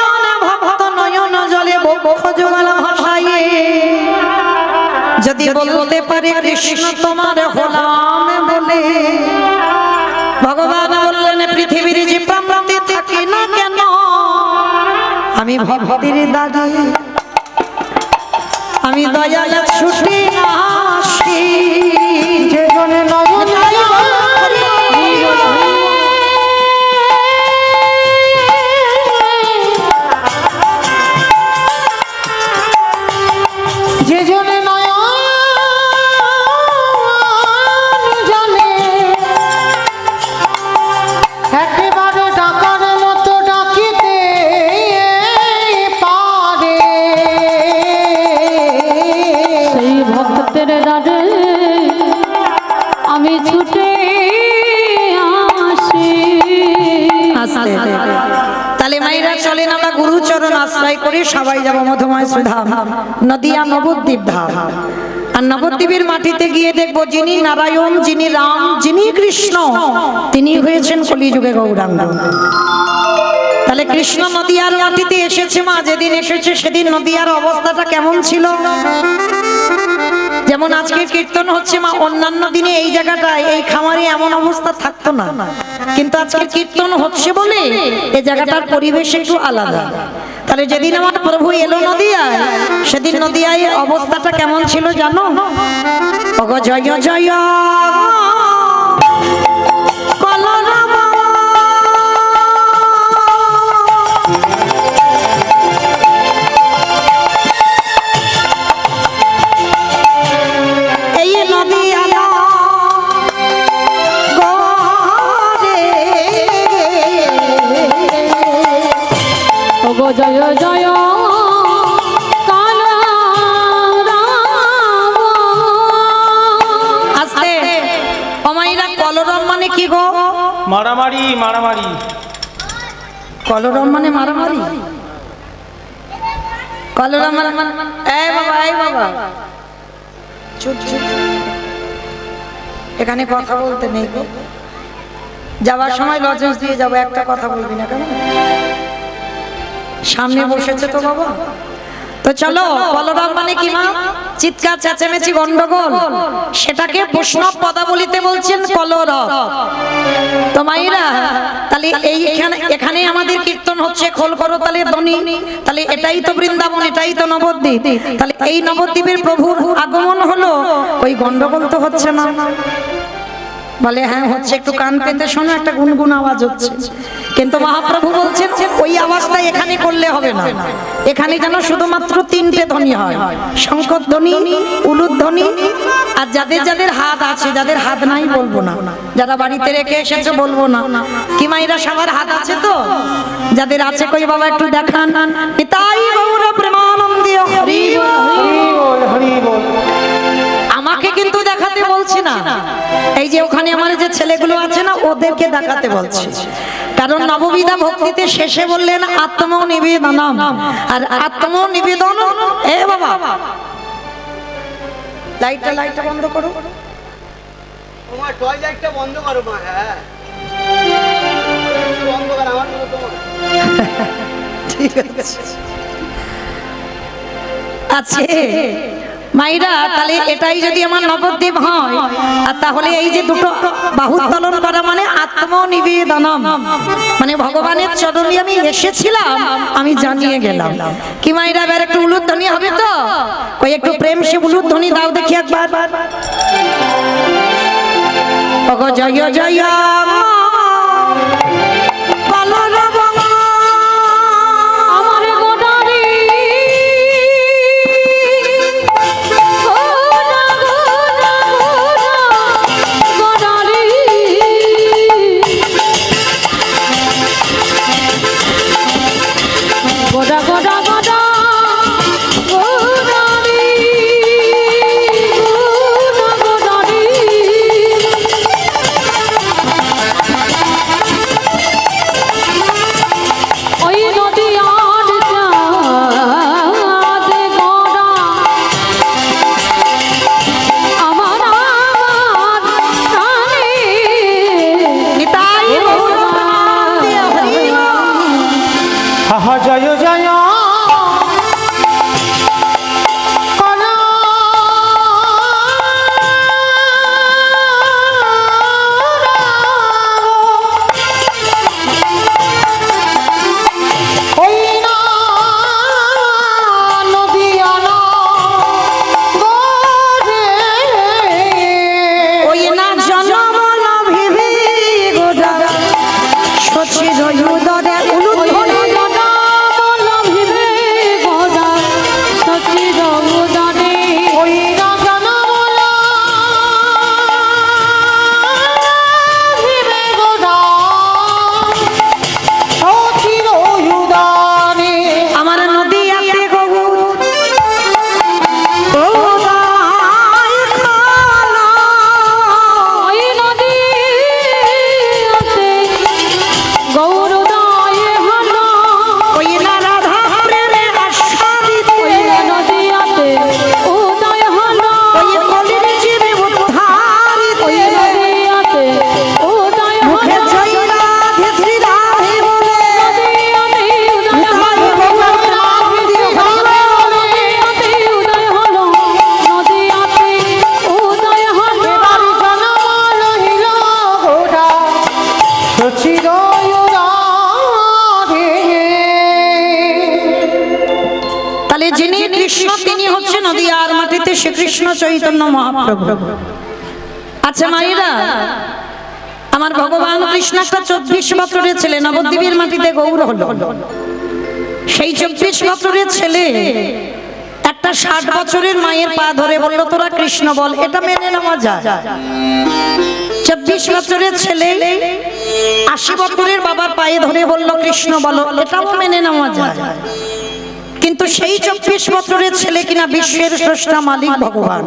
ভক্ত নয়ন জলে বক্ষ জল ভাসায়ে যদি বলতে পারে কৃষ্ণ তোমার হলাম বলে। ভগবান বললেন পৃথিবীর যে প্রান্তে থাকি না কেন আমি ভক্তির দাদা, আমি দয়াল ছুটি আসি যে জনে নয়ন যে জনে নয়ন জলে একেবারে ডাকার মতো ডাকিতে পারে, সেই ভক্তের দ্বারে আমি ছুটে আসি। তাহলে মায়েরা চলেন আমরা গুরুচরণ আশ্রয় করে সবাই যাব মধুময় সুধাম নদিয়া নবদ্বীপ ধাম। আর নবদ্বীপের মাটিতে গিয়ে দেখবো যিনি নারায়ণ, যিনি রাম, যিনি কৃষ্ণ, তিনি হয়েছেন কলিযুগে গৌরাঙ্গ। তাহলে কৃষ্ণ নদিয়ার মাটিতে এসেছে মা, যেদিন এসেছে সেদিন নদিয়ার অবস্থাটা কেমন ছিল? যেমন আজকে কীর্তন হচ্ছে মা, অন্যান্য দিনে এই জায়গাটায় এই খামারে এমন অবস্থা থাকতো না, কিন্তু আজকে কীর্তন হচ্ছে বলে এই জায়গাটার পরিবেশ একটু আলাদা। তাহলে যেদিন আমার প্রভু এলো নদিয়ায়, সেদিন নদিয়ায় অবস্থাটা কেমন ছিল জানো? ওগো জয় জয় কলরব এই নদিয়া গরে ওগো জয় জয় আস্তে অমাইরা কলরব মানে কি গো? মারামারি মারামারি। কলরব মানে মারামারি? কলরব মানে এই বাবা, এই বাবা চুপ চুপ, এখানে কথা বলতে নেই গো। যাওয়ার সময় লজেন্স দিয়ে যাবো, একটা কথা বলবি না কেন? সামনে বসেছে তো বাবা। তো চলো, কলরব মানে কি মা? চিৎকার চেঁচামেচি গন্ডগোল, সেটাকে বৈষ্ণব পদাবলিতে বলছেন কলরব। তো মাইরা তাহলে এখানে আমাদের কীর্তন হচ্ছে, খোল করো তালে ধ্বনি। তাহলে এটাই তো বৃন্দাবন, এটাই তো নবদ্বীপ। তাহলে এই নবদ্বীপের প্রভুর আগমন হলো, ওই গন্ডগোল তো হচ্ছে না? বলে হ্যাঁ হচ্ছে, একটু কান পেতে শোনো, একটা গুনগুন আওয়াজ হচ্ছে। কিন্তু মহাপ্রভু বলছেন ওই আওয়াজটা এখানে করলে হবে না, এখানে যেন শুধুমাত্র তিনটে ধ্বনি হয়, শঙ্কর ধ্বনি, উলুধ্বনি ধ্বনি, আর যাদের যাদের হাত আছে, যাদের হাত নাই বলবো না, যারা বাড়িতে রেখে এসেছে বলবো না। কি মাইরা সবার হাত আছে তো? যাদের আছে কই বাবা একটু দেখান। পিতাই গৌর প্রেমানন্দে হরি বল। হরি বল। আমাকে কিন্তু দেখাতে বলছি না, এই যে ওখানে আমার যে ছেলেগুলো আছে না, ওদেরকে দেখাতে বলছি। কারণ নববিধা ভক্তিতে শেষে বললেন আত্মনিবেদনম, আর আত্মনিবেদন এ বাবা লাইটটা বন্ধ করো, তোমার টয়লেটটা বন্ধ করো মা। হ্যাঁ বন্ধ কর, আমার মতো তোমার। ঠিক আছে আছে মাইরা। তাহলে এটাই যদি আমার নবদ্বীপ হয়, আর তাহলে এই যে দুটো বাহু উত্তোলন করা মানে আত্মনিবেদনম, মানে ভগবানের চরণে আমি এসেছিলাম, আমি জানিয়ে গেলাম। কি মাইরা এবার একটু উলুধ্বনি হবে তো? ওই একটু প্রেম সে উলুধ্বনি দাও দেখি একবার। ওগো জয় জয় হচ্ছে নদিয়ার মাটিতে শ্রীকৃষ্ণ চৈতন্য মহাপ্রভু। আচ্ছা মায়েরা, আমার ভগবান কৃষ্ণ একটা 24 বছরের ছেলে নবদ্বীপের মাটিতে গৌর হলো। সেই 24 বছরের ছেলে একটা 60 বছরের মায়ের পা ধরে বলল তোরা কৃষ্ণ বল, এটা মেনে নেওয়া যায়। 24 বছরের ছেলে 80 বছরের বাবার পায়ে ধরে বলল কৃষ্ণ বলো, এটাও মেনে নেওয়া যায়। কিন্তু সেই 24 বছরের ছেলে কিনা বিশ্বের স্রষ্টা মালিক ভগবান,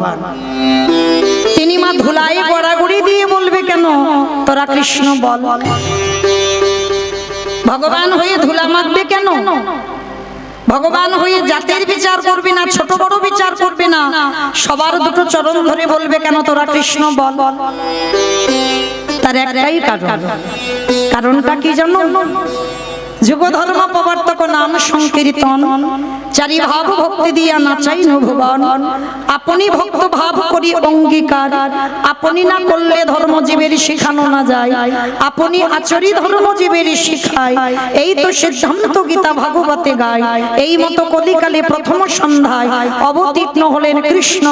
তিনি মা ধুলায় গড়াগড়ি দিয়ে বলবে কেন তোরা কৃষ্ণ বল? ভগবান হয়ে ধুলা মাখবে কেন? ভগবান হয়ে জাতির বিচার করবে না, ছোট বড় বিচার করবে না, সবার দুটো চরণ ধরে বলবে কেন তোরা কৃষ্ণ বল? তার একটাই কারণ। কারণটা কি জানো? যুগ ধর্ম প্রবর্তক নাম সংকীর্তন, চারি ভাব ভক্তি দিয়া নাচাই ভুবন। আপনি ভক্ত ভাব করি অঙ্গীকার, আপনি না করলে ধর্ম জীবের শিখানো না যায়। আপনি আচরি ধর্ম জীবের শিখায়, এই তো সিদ্ধান্ত গীতা ভাগবতে গায়। এই মতো কলিকালে প্রথম সন্ধ্যায় অবতীর্ণ হলেন কৃষ্ণ,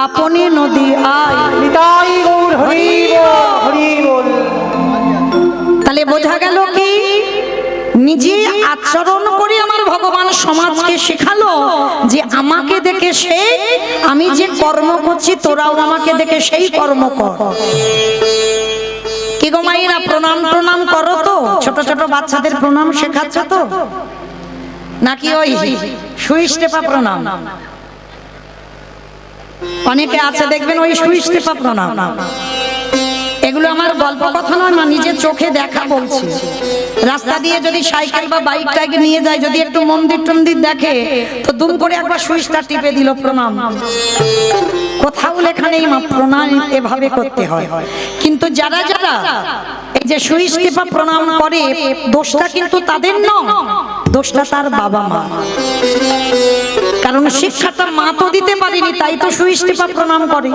আপনি নদী আয়। নিতাই গৌর হরি বল, হরি বল। তাহলে বোঝা গেল কি নিজে আচরণ করে আমার ভগবান সমাজকে শেখালো যে আমাকে দেখে সেই আমি যে কর্ম করছি তোরাও আমাকে দেখে সেই কর্ম কর। কি গো মায়েরা, প্রণাম প্রণাম করো তো? ছোট ছোট বাচ্চাদের প্রণাম শেখাচ্ছ তো নাকি ওই সুইচ টেপা প্রণাম? অনেকে আছে দেখবেন ওই সুইচ টেপা প্রণাম। এগুলো আমার গল্প কথা নয়, মা নিজের চোখে দেখা বলছি। রাস্তা দিয়ে যদি সাইকেল বা বাইকটাকে নিয়ে যায়, যদি একটু মন্দির টন্দির দেখে তো দুম করে একবার সুইচটা টিপে দিল প্রণাম। কোথাও লেখা নেই মা প্রণাম এভাবে করতে হয়। কিন্তু যারা যারা এই যে সুইচ টিপা প্রণাম করে, দোষটা কিন্তু তাদের নয়, দোষটা তার বাবা মা। কারণ শিক্ষাটা মা তো দিতে পারেনি, তাই তো সুইচ টিপা প্রণাম করে।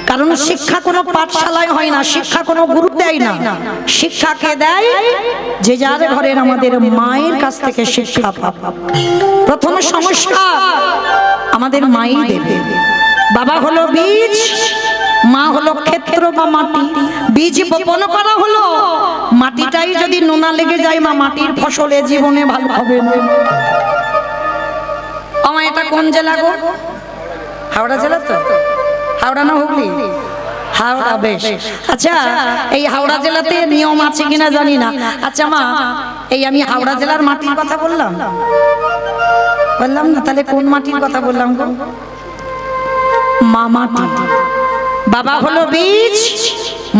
কারণ শিক্ষা কোনো পাঠশালায় হয় না, শিক্ষা কোনো গুরু দেয় না, শিক্ষাকে দেয় যে যার ঘরের আমাদের মায়ের কাছ থেকে শিক্ষা পাবো। প্রথম সংস্কার আমাদের মাই দেবে। বাবা হলো বীজ, মা হলো ক্ষেত্র বা মাটি। বীজ বপন করা হলো, মাটিটাই যদি নোনা লেগে যায় মা, মাটির ফসলে জীবনে ভালো হবে না। আমার এটা কোন জেলা গো? হাওড়া জেলা তো? হাওড়া না হুগলি? হাওড়া, বেশ। আচ্ছা, এই হাওড়া জেলাতে নিয়ম আছে কিনা জানি না। আচ্ছা মা, এই আমি হাওড়া জেলার মাটির কথা বললাম না, তাহলে কোন মাটির কথা বললাম গো? মা মাটি। বাবা হলো বীজ,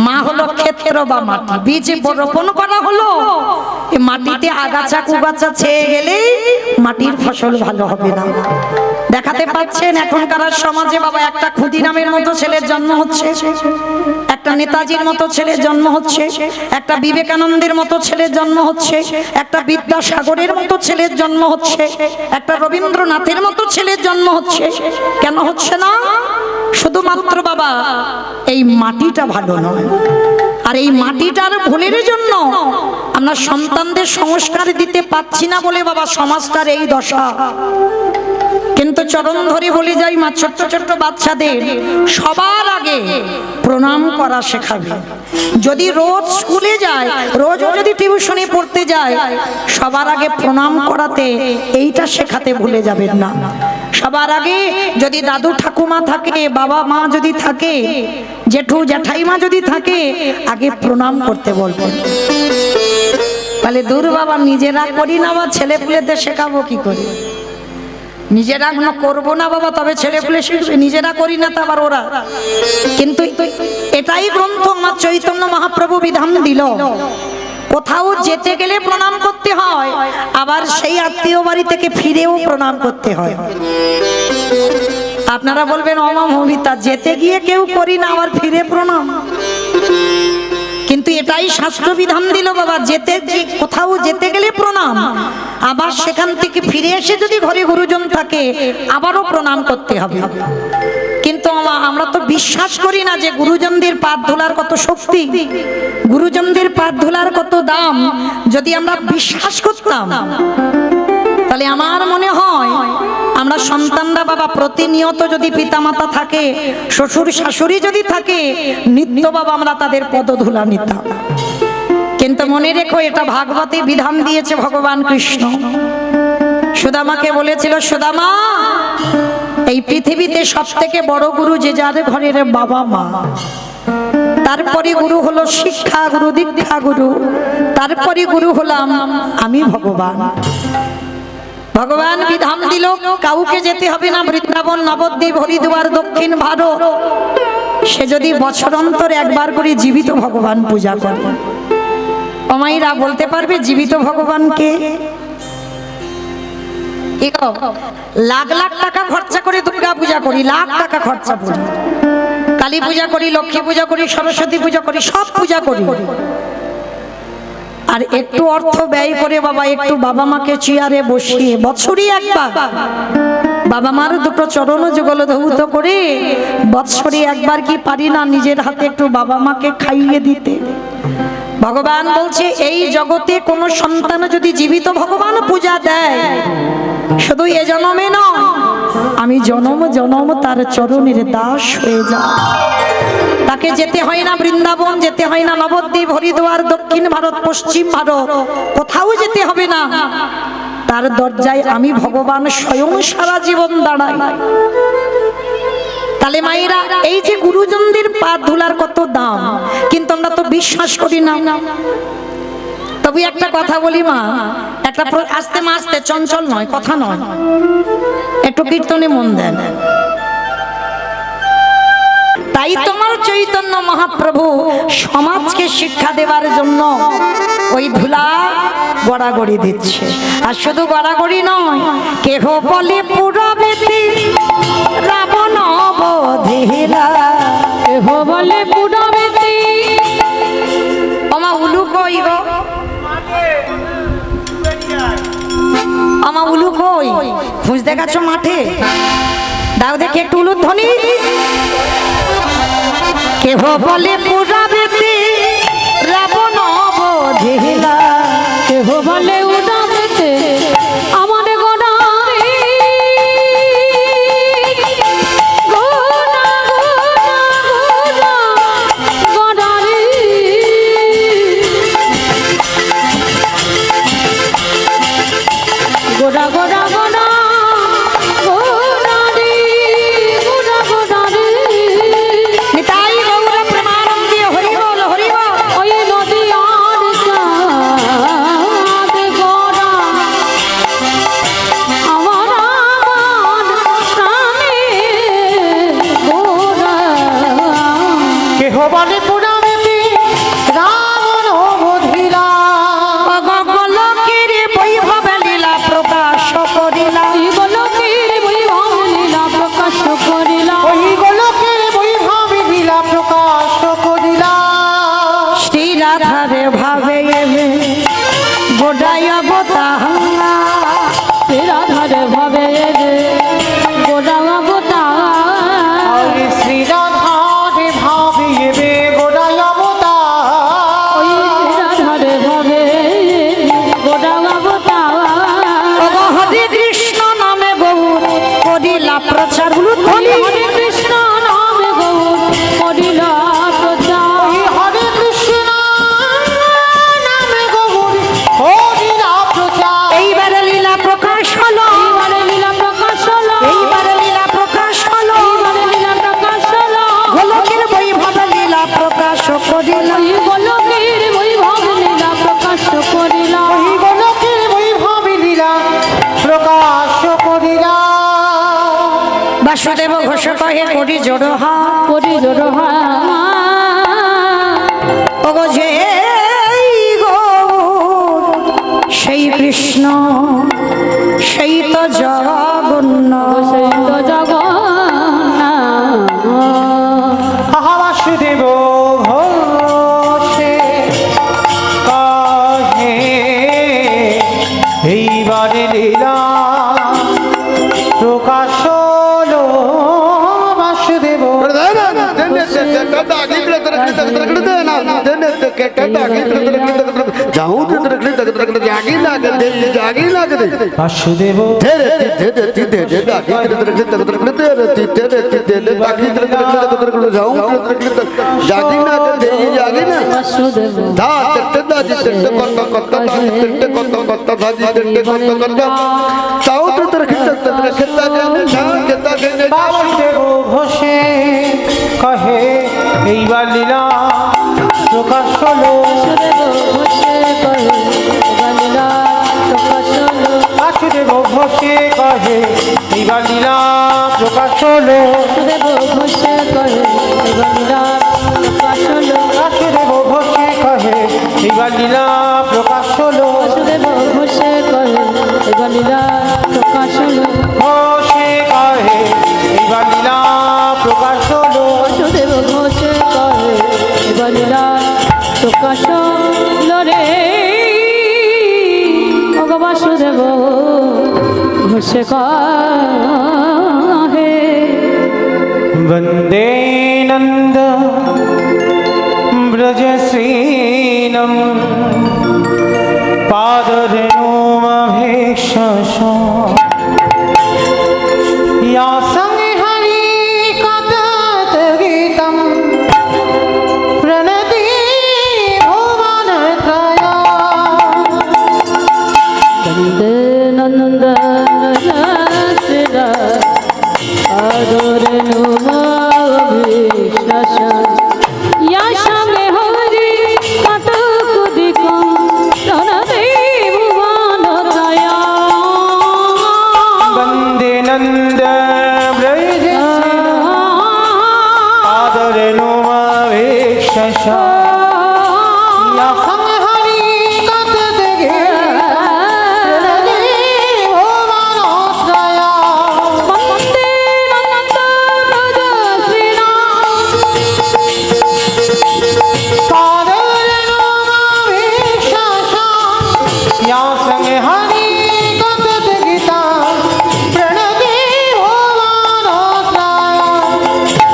মা হলো ক্ষেত্র বা মাটি। বীজ রোপণ করা হলো, এই মাটিতে আগাছা কুগাছা ছেয়ে গেলে মাটির ফসল ভালো হবে না। দেখাতে পাচ্ছেন এখনকার সমাজে বাবা একটা ক্ষুদিরামের মতো ছেলের জন্ম হচ্ছে, একটা নেতাজির মতো ছেলের জন্ম হচ্ছে, একটা বিবেকানন্দের মতো ছেলের জন্ম হচ্ছে, একটা বিদ্যাসাগরের মতো ছেলের জন্ম হচ্ছে, একটা রবীন্দ্রনাথের মতো ছেলের জন্ম হচ্ছে। কেন হচ্ছে না? শুধুমাত্র বাবা এই মাটিটা ভালো নয়। আর এই মাটিটার ভুলের জন্য আমরা সন্তানদের সংস্কার দিতে পাচ্ছি না বলে বাবা সমাজটার এই দশা। কিন্তু চরণ ধরে বলে যাই মা, ছোট্ট ছোট্ট বাচ্চাদের সবার আগে প্রণাম করা শেখাবে। যদি রোজ স্কুলে যায়, রোজ যদি টিউশনে পড়তে যায়, সবার আগে প্রণাম করাতে এইটা শেখাতে ভুলে যাবেন না। সবার আগে যদি দাদু ঠাকুমা থাকে, বাবা মা যদি থাকে, জেঠু জ্যাঠাইমা যদি থাকে, আগে প্রণাম করতে বলবেন। তাহলে দূর বাবা, নিজেরা করি না বা ছেলে পুলেদের শেখাবো কি করে? নিজেরা করবো না বাবা, তবে ছেলে পুলে শিখবে। নিজেরা করি না, তা আবার ওরা। কিন্তু এটাই গ্রন্থ আমার চৈতন্য মহাপ্রভু বিধান দিল। কোথাও যেতে গেলে প্রণাম করতে হয়, আবার সেই আত্মীয় বাড়ি থেকে ফিরেও প্রণাম করতে হয়। আপনারা বলবেন অমা মমিতা, যেতে গিয়ে কেউ করি না আবার ফিরে প্রণাম। কিন্তু এটাই শাস্ত্র বিধান দিল বাবা, কোথাও যেতে গেলে প্রণাম, আবার সেখান থেকে ফিরে এসে যদি ঘরে গুরুজন থাকে আবারও প্রণাম করতে হবে। কিন্তু আমরা তো বিশ্বাস করি না যে গুরুজনদের পাদ ধুলার কত শক্তি, গুরুজনদের পাদ ধুলার কত দাম। যদি আমরা বিশ্বাস করতাম তাহলে আমার মনে হয় আমরা সন্তানরা বাবা প্রতিনিয়ত যদি পিতামাতা থাকে, শ্বশুর শাশুড়ি যদি থাকে, নিত্য বাবা আমরা তাদের পদধূলা নিতাম। কিন্তু মনে রেখো, এটা ভাগবতে বিধান দিয়েছে ভগবান কৃষ্ণ। সুদামাকে বলেছিল, সুদামা এই পৃথিবীতে সব থেকে বড় গুরু যে যার ঘরের বাবা মা, তারপরে গুরু হলো শিক্ষা গুরু, দীক্ষা গুরু, তারপরে গুরু হলাম আমি ভগবান। ভগবান বিধান দিল কাউকে যেতে হবে না বৃন্দাবন, নবদ্বীপ, হরিদ্বার, দক্ষিণ ভারত। সে যদি বছর অন্তর একবার করে জীবিত ভগবান পূজা করে। অমাইরা বলতে পারবে জীবিত ভগবানকে? লাখ লাখ টাকা খরচা করে দুর্গা পূজা করি, লাখ টাকা খরচা করি, কালী পূজা করি, লক্ষ্মী পূজা করি, সরস্বতী পূজা করি, সব পূজা করি। আর একটু অর্থ ব্যয় করে বাবা একটু বাবা মাকে চেয়ারে বসিয়ে বছরই একবার বাবা মার দুটো চরণ যুগল ধৌত করে বছরে একবার কি পারি না নিজের হাতে একটু বাবা মাকে খাইয়ে দিতে? ভগবান বলছে এই জগতে কোন সন্তান যদি জীবিত ভগবান পূজা দেয়, শুধু এ জন্মে নয়, আমি জনম জনম তার চরণের দাস হয়ে যায়। তাকে যেতে হয় না বৃন্দাবন, যেতে হয় না নবদ্বীপ, হরিদ্বার, দক্ষিণ ভারত, পশ্চিম ভারত, কোথাও যেতে হবে না। তার দরজায় আমি ভগবান স্বয়ং সারা জীবন দাঁড়াই। তাহলে মায়েরা, এই যে গুরুজনদের পা ধুলার কত দাম, কিন্তু আমরা তো বিশ্বাস করি না। তবে একটা কথা বলি মা, একটা আস্তে মা আস্তে, চঞ্চল নয়, কথা নয়, একটু কীর্তনে মন দেন। তাই তোমার চৈতন্য মহাপ্রভু সমাজকে শিক্ষা দেওয়ার জন্য ওই ধুলা গড়াগড়ি দিচ্ছে। আর শুধু গড়াগড়ি নয়, কেহ বলে পুরবেতে রাবণ বধিলা, কেহ বলে পুরবেতে। আমা উলু কই গো, আমা উলু কই? খুঁজ দেখাচ্ছ মাঠে? দাও দেখি একটু উলুর ধ্বনি। কেহ বলে পুরবেতে রাবণ বধিলা, কেহ বলে উড়াবেতে আমার গোড়ারে, গোড়া গোড়া গোড়া গোড়ারে। গোড়া গোড়া গোড়া গোড়ারে, গোড়া গোড়ারে। নিতাই গৌর প্রেমানন্দে হরি বল, হরি বল। ওই নদিয়ার চাঁদ গোরা আমার প্রাণে গোরা। কেহ বলে পুরাণেতে রাবণ বধিলা, অগগলোকের বৈভব লীলা প্রকাশ করিলা, ওই গোলকের বৈভব লীলা প্রকাশ করিলা, ওই গোলকের বৈভব লীলা প্রকাশ করিলা। শ্রী রাধারে ভাবে এবে গোড়ায় অবতাহা, শ্রী রাধার ভাবে গোড়া অবতার, ওই শ্রী রাধার ভাবিবে গোড়ায় অবতার। ওই শ্রী রাধার ভাবে গোড়া অবতার। ওগো হরে কৃষ্ণ নামে গৌর করিলা প্রচার। হরে হরে কৃষ্ণ নামে গৌর করিলা প্রচার। ওই হরে কৃষ্ণ নামে গৌর হরিলা প্রচার। এইবারে লীলা প্রকাশ হলো, এইবারে লীলা প্রকাশ হলো, এইবারে লীলা প্রকাশ হলো, এইবারে লীলা প্রকাশ হলো। গোলকের বৈভব লীলা প্রকাশ করিলা, ওই গোলকের বৈভব লীলা প্রকাশ করিলা, ওই গোলকের বৈভব লীলা প্রকাশ করিলা। বাসুদেব ঘোষ কহে করি জোড় হা, করি জোড় ওগো যে গৌর সেই কৃষ্ণ সেই তো জগন্নাথ। সেই তো জগন্নাথ। আহা বাসুদেব ঘোষে কহে এইবারে লীলা প্রকাশ হলো। বাসুদেব যাও জাগি না গদে জাগি না গদে বাসুদেব ধেরে ধেরে ধেরে জাগি জাগি না গদে জাগি না বাসুদেব ধা তে দাজি তে কত কত তে কত কত দাজি তে কত কত তাও তো তোর খেতা খেতা খেতা খেতা বাসুদেব ঘোষে কহে এইবার লীলা প্রকাশ হলো বাসুদেব ঘোষে কহে এবার লীলা প্রকাশ হলো বাসুদেব ঘোষে কহে এইবার লীলা প্রকাশ হলো বাসুদেব ঘোষে কহে এবার লীলা প্রকাশ হলো বাসুদেব ঘোষে কহে এইবার লীলা প্রকাশ হলো ঘোষে কহে এবার লীলা প্রকাশ হলো বাসুদেব ঘোষে কহে এইবার লীলা প্রকাশ হলো রে ও গো বাসুদেব ঘোষে কহে वन्दे नन्द व्रजश्रीनं पादरेणुमभीक्षश या संहरि कथत गीतं प्रणति भुवनत्रया वन्दे नन्द आदरे नुमाभिश्वास या सङ्गे हरि कटकुदिकं प्रणते भुवनत्रया वन्दे नन्द व्रजश्रीनं पादरेणुमभीक्षश या संहरि कथत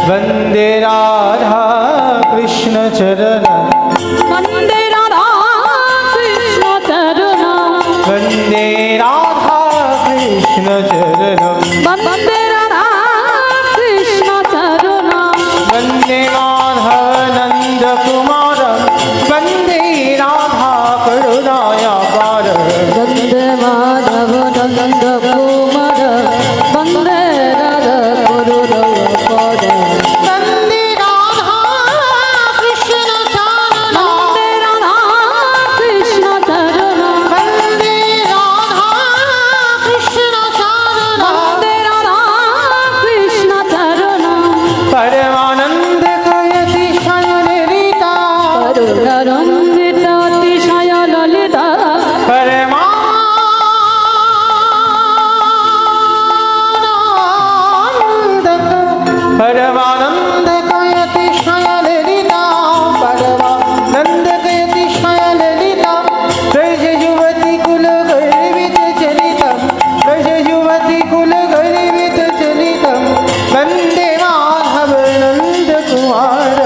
वन्दे राधा कृष्ण चरण वन्दे राधा कृष्ण चरण वन्दे राधा कृष्ण चरण वन्दे राधा कृष्ण चरण वन्दे माधव नन्द कुमार वन्दे राधा करुणायापार वन्दे माधव नन्द कुमार वन्दे राधा करुणाकर वन्दे राधा कृष्ण चरण वन्दे राधा कृष्ण चरण वन्दे राधा कृष्ण चरण वन्दे राधा कृष्ण चरण परमानन्द कयति शयनरिता करुणारञ्जित अतिशय ललिता परमानन्द कयति शयनरिता परमानन्द कयति शयनरिता ब्रज युवति कुल गर्वित चलितं ब्रज युवति कुल गर्वित चलितं वन्दे माधव नन्द कुमार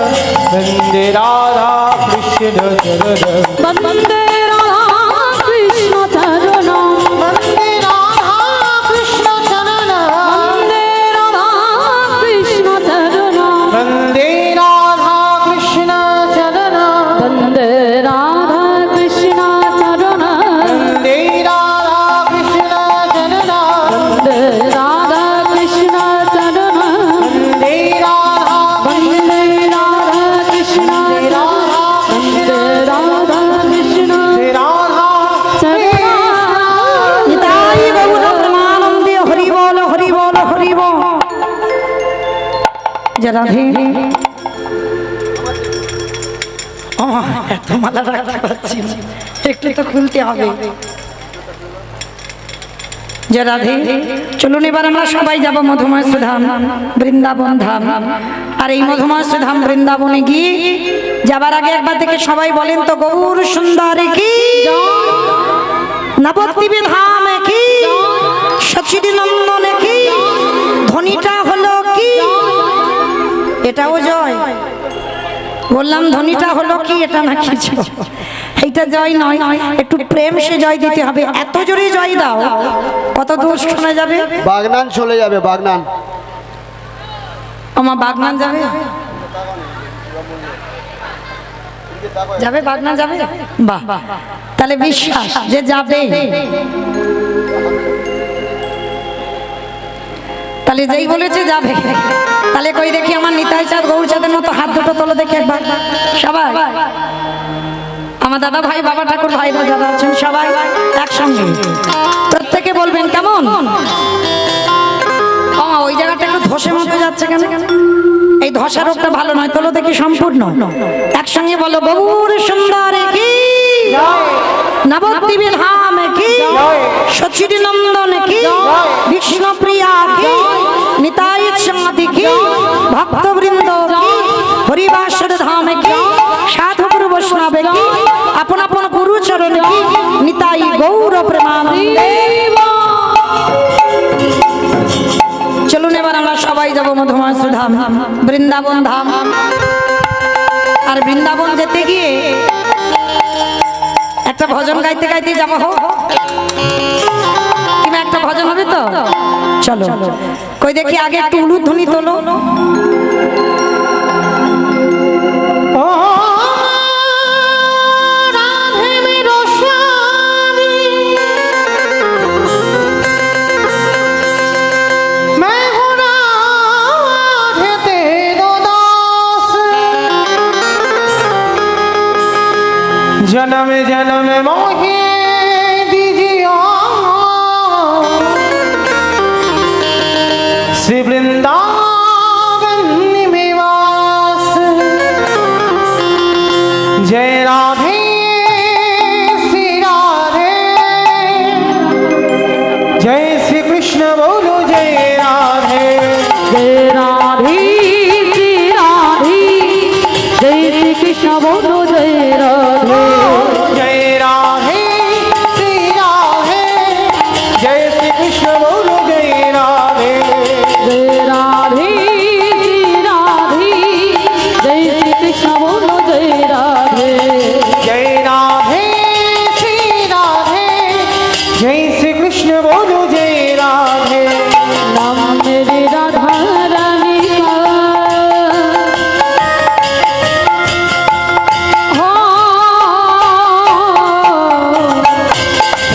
वन्दे राधा कृष्ण चरण वन्दे राधा कृष्ण चरण वन्दे राधा कृष्ण चरण वन्दे राधा कृष्ण चरण वन्दे राधा कृष्ण चरण वन्दे राधा कृष्ण चरण वन्दे राधा कृष्ण चरण वन्दे राधा कृष्ण चरण वन्दे राधा वन्दे राधा कृष्ण वन्दे राधा कृष्ण राधा चरण নিতাই গৌর প্রেমানন্দে হরি বল হরি বল হরি বল। যে রাধে ও এত মালা রাখতে পারছি না, একটু তো খুলতে হবে। যে রাধে চলুন এবার আমরা সবাই যাব মধুময় সুধাম বৃন্দাবন ধাম। আর এই মধুময় সুধাম বৃন্দাবনে গিয়ে যাবার আগে একবার থেকে সবাই বলেন তো গৌর সুন্দর কি নবদ্বীপে ধাম কি সচিদিনন্দন কি ধ্বনিটা হলো কি? এটাও জয় বললাম, ধ্বনিটা হলো কি? এটা না কিছু এইটা জয় নয়, একটু প্রেম সে জয় দিতে হবে। এত জোরে জয় দাও কত দূর শোনা যাবে। বাগনান চলে যাবে, বাগনান। আমার বাগনান যাবে, যাবে বাগনান যাবে। বাহ, তাহলে বিশ্বাস যে যাবে। তাহলে যেই বলেছে যাবে, তাহলে কই দেখি আমার নিতাই চাঁদ গৌর চাঁদের মতো হাত দুটো তোলো দেখি একবার সবাই। আমার দাদা ভাই বাবা ঠাকুর ভাইরা যারা আছেন সবাই একসঙ্গে প্রত্যেকে বলবেন কেমন। ওই জায়গাটা একটু ধসে মতো যাচ্ছে কেন? এই ধসা রোগটা ভালো নয়, তোলো দেখি সম্পূর্ণ একসঙ্গে বলো। গৌর সুন্দর কি, নবদ্বীপে ধাম কি, সচির নন্দন কি, বিষ্ণুপ্রিয়া কি, নিতাই চাঁদ কি, ভক্তবৃন্দ কি, হরিবাসর ধাম কি, সাধু গুরু বৈষ্ণব কি, আপন আপন গুরু চরণ কি, নিতাই গৌর প্রেমানন্দে। চলুন এবার আমরা সবাই যাব মধুমাসু ধাম, বৃন্দাবন ধাম। আর বৃন্দাবন যেতে গিয়ে একটা ভজন গাইতে গাইতে যাবো। কিংবা একটা ভজন হবে তো, চলো কই দেখি আগে একটু উলুধ্বনি তোলো। जन्म जन्म मोहे दीजिए श्री वृंदावन निवास। जय राधे श्री राधे, जय श्री कृष्ण बोलो जय राधे। जय राधे श्री राधे, जय श्री कृष्ण बोलो जय राधे। जय राधे श्री राधे, जय श्री कृष्ण बोलो जय राधे। जय राधे श्री राधे, जय श्री कृष्ण बोलो जय राधे। जय राधे श्री राधे, जय श्री कृष्ण बोलो जय राधे। नाम मेरी राधा रानी का,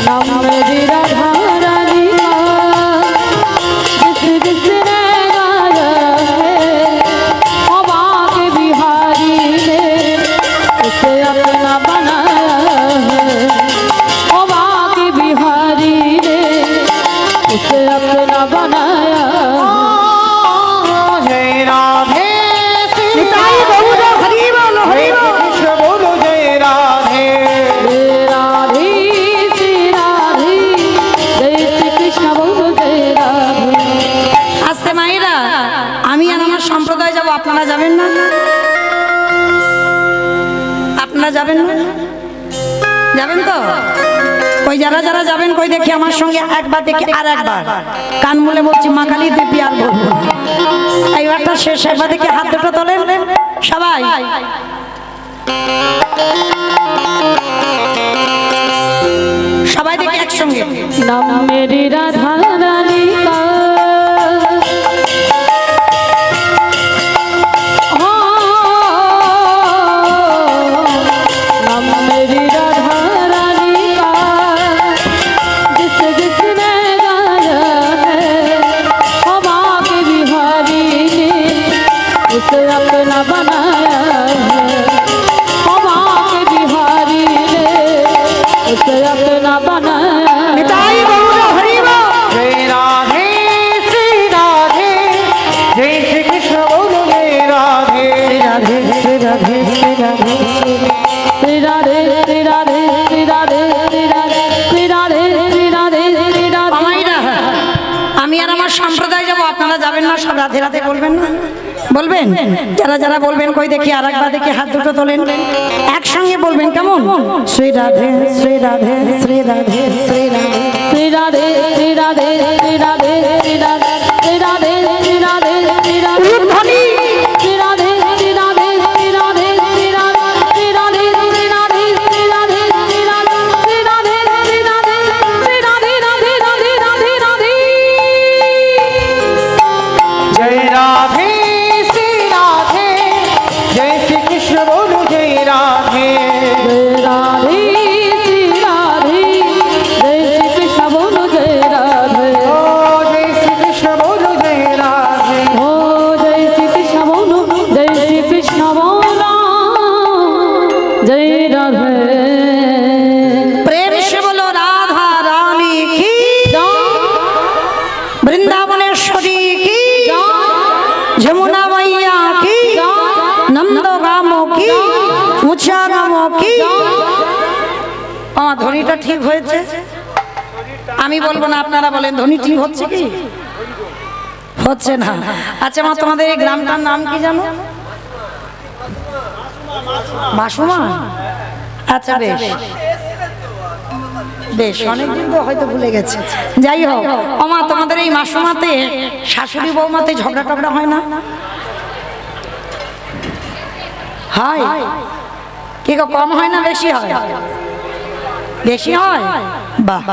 नाम मेरी राधा रानी का, जिस जिसने गाया है हवा के बिहारी ने उसे अपना बनाया है। हवा के बिहारी ने उसे अपना बनाया है। जय राधे श्री निताई गौर हरि बोल, हरि जय बोल। कृष्ण बोलो जय राधे। जय राधे श्री राधे, जय श्री कृष्ण बोलो जय राधे। আস্তে মায়েরা, আমি আর আমার সম্প্রদায় যাব, আপনারা যাবেন না? আপনারা যাবেন না? যাবেন তো? কই যারা যারা যাবেন কই দেখি আমার সঙ্গে একবার দেখি আর একবার কান মুলে বলছি মা কালী দেবী আর বলবো না। এইবারটা শেষ, একবার দেখি হাত দুটো তোলেন সবাই। সবাই দেখি একসঙ্গে। नाम मेरी राधा रानी का, नाम मेरी राधा रानी का, जिस जिसने गाया है हवा के बिहारी ने उसे अपना बनाया है। हवा के बिहारी ने उसे अपना बनाया है। নিতাই গৌর হরি বল। जय राधे श्री राधे, जय श्री कृष्ण बोलो जय राधे। রাধে শ্রী রাধে শ্রী রাধে श्री राधे श्री राधे श्री राधे श्री राधे श्री राधे श्री राधे श्री राधे। মায়েরা, আমি আর আমার সম্প্রদায় যাব, আপনারা যাবেন না? সব রাধে রাধে বলবেন না? বলবেন? যারা যারা বলবেন কই দেখি আর একবার দেখি হাত দুটো তোলেন, একসঙ্গে বলবেন কেমন। শ্রী রাধে শ্রী রাধে শ্রী রাধে শ্রী রাধে। श्री राधे श्री राधे श्री राधे श्री राधे श्री राधे श्री राधे श्री राधे উলুধ্বনি। श्री राधे श्री राधे श्री राधे श्री राधे श्री राधे श्री राधे श्री राधे রাধে শ্রী রাধে জয় শ্রী কৃষ্ণ বলো জয় রাধে রাধে শ্রী রাধে জয় শ্রী কৃষ্ণ বলো জয় রাধে ও জয় শ্রী কৃষ্ণ বলো জয় রাধে ও জয় শ্রী কৃষ্ণ বলো জয় শ্রী কৃষ্ণ বলো জয় রাধে প্রেম সে বলো রাধা রানী কি বৃন্দাবনেশ্বরী কি যমুনা মাইয়া কি নন্দগাম কি মুচাগাম কি আমার ধ্বনিটা ঠিক হয়েছে? আমি বলবো না, আপনারা বলেন ধ্বনি ঠিক হচ্ছে কি হচ্ছে না? আচ্ছা মা, তোমাদের এই গ্রামটার নাম কি জানো? মাসুমা। আচ্ছা বেশ বেশ, অনেকদিন তো হয়তো ভুলে গেছে। যাই হোক ওমা, তোমাদের এই মাসুমাতে শাশুড়ি বৌমাতে ঝগড়া টগড়া হয় না? হয় কি গো, কম হয় না বেশি হয়? বেশি হয়। বাহ,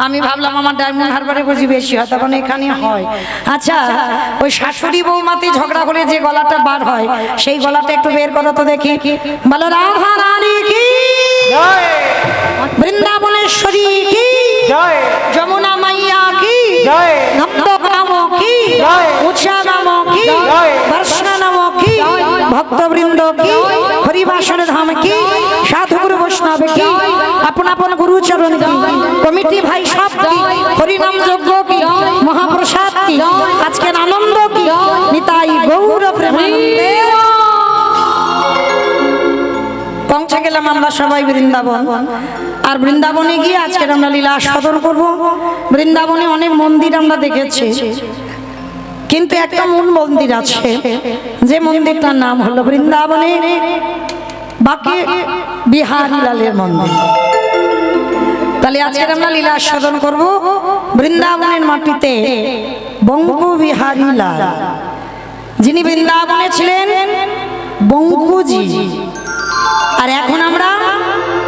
আমি ভাবলাম আমার ডায়মন্ড হারবারে বুঝি বেশি হয়, তখন এখানে হয়। আচ্ছা, ওই শাশুড়ি বৌমাতে ঝগড়া হলে যে গলাটা বার হয়, সেই গলাটা একটু বের করো তো দেখি। বলো রাধা রানী কি, জয় বৃন্দাবনেশ্বরী কি, জয় যমুনা মাইয়া কি, জয় নন্দগাম কি, জয় উৎসাগাম কি, জয় দর্শনাম কি, ভক্তবৃন্দ কি, হরিবাসর ধাম কি, সাধুগুরু বৈষ্ণব কি, আপন আপন গুরুচরণ কি, কমিটি ভাই সব কি, হরিনাম যজ্ঞ কি, মহাপ্রসাদ কি, আজকের আনন্দ কি, নিতাই গৌর প্রেমানন্দে। পৌঁছে গেলাম আমরা সবাই বৃন্দাবন। আর বৃন্দাবনে গিয়ে আজকের আমরা লীলা আস্বাদন করব। বৃন্দাবনে অনেক মন্দির আমরা দেখেছি, কিন্তু একটা মূল মন্দির আছে, যে মন্দিরটার নাম হলো বৃন্দাবনে বাকি বিহারী লালের মন্দির। তাহলে আজকের আমরা লীলা আস্বাদন করব বৃন্দাবনের মাটিতে বঙ্কু বিহারী লাল, যিনি বৃন্দাবনে ছিলেন বঙ্কুজি। আর এখন আমরা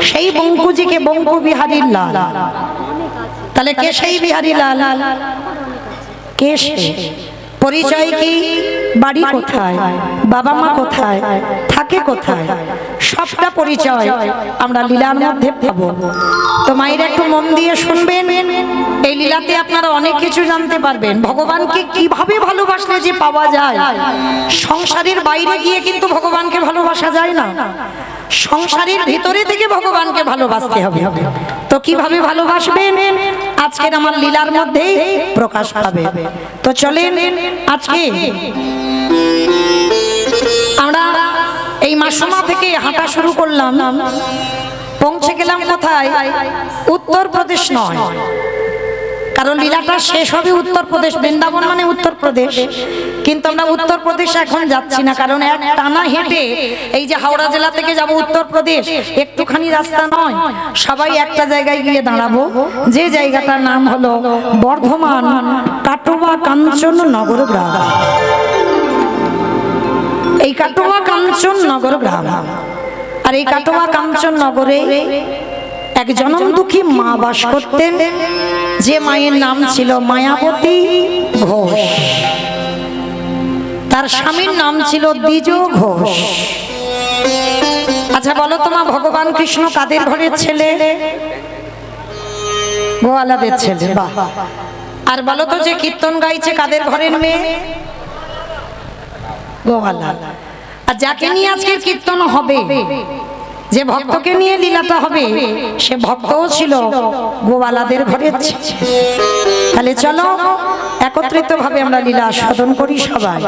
সেই বঙ্কুজিকে বঙ্কু বিহারী লাল। তাহলে কে সেই বিহারী লাল? কে সে? পরিচয় কি? বাড়ি কোথায়? বাবা মা কোথায়? থাকে কোথায়? সবটা পরিচয় আমরা লীলার মধ্যে পাবো। তো মায়ের একটু মন দিয়ে শুনবেন, এই লীলাতে আপনারা অনেক কিছু জানতে পারবেন। ভগবানকে কিভাবে ভালোবাসলে যে পাওয়া যায়, সংসারের বাইরে গিয়ে কিন্তু ভগবানকে ভালোবাসা যায় না, সংসারের ভিতরে থেকে ভগবানকে ভালোবাসতে হবে। তো কিভাবে ভালোবাসবেন আজকের আমার লীলার মধ্যেই প্রকাশ পাবে। তো চলেন আজকে আমরা এই মাসুমা থেকে হাঁটা শুরু করলাম, পৌঁছে গেলাম কোথায়? উত্তরপ্রদেশ নয়, কারণ লীলাটা শেষ হবে উত্তরপ্রদেশ। বৃন্দাবন মানে উত্তরপ্রদেশ, কিন্তু আমরা উত্তরপ্রদেশ এখন যাচ্ছি না, কারণ এক টানা হেঁটে এই যে হাওড়া জেলা থেকে যাব উত্তরপ্রদেশ, একটুখানি রাস্তা নয়। সবাই একটা জায়গায় গিয়ে দাঁড়াবো, যে জায়গাটার নাম হলো বর্ধমান কাটোয়া কাঞ্চন নগর গ্রাম। এই কাটোয়া কাঞ্চন নগর গ্রাম, আর এই কাটোয়া কাঞ্চন নগরে এক জনম দুঃখী মা বাস করতেন, যে মায়ের নাম ছিল মায়াবতী ঘোষ। তার স্বামীর নাম ছিল দ্বিজ ঘোষ। আচ্ছা বলো তো মা, ভগবান কৃষ্ণ কাদের ঘরের ছেলে? গোয়ালাদের ছেলে। বাহ। আর বলো তো, যে কীর্তন গাইছে কাদের ঘরের মেয়ে? গোয়ালা। আর যাকে নিয়ে আজকে কীর্তন হবে, যে ভক্তকে নিয়ে লীলাটা হবে, সে ভক্তও ছিল গোয়ালাদের ঘরের ছেলে। তাহলে চলো একত্রিত ভাবে আমরা লীলা আস্বাদন করি সবাই।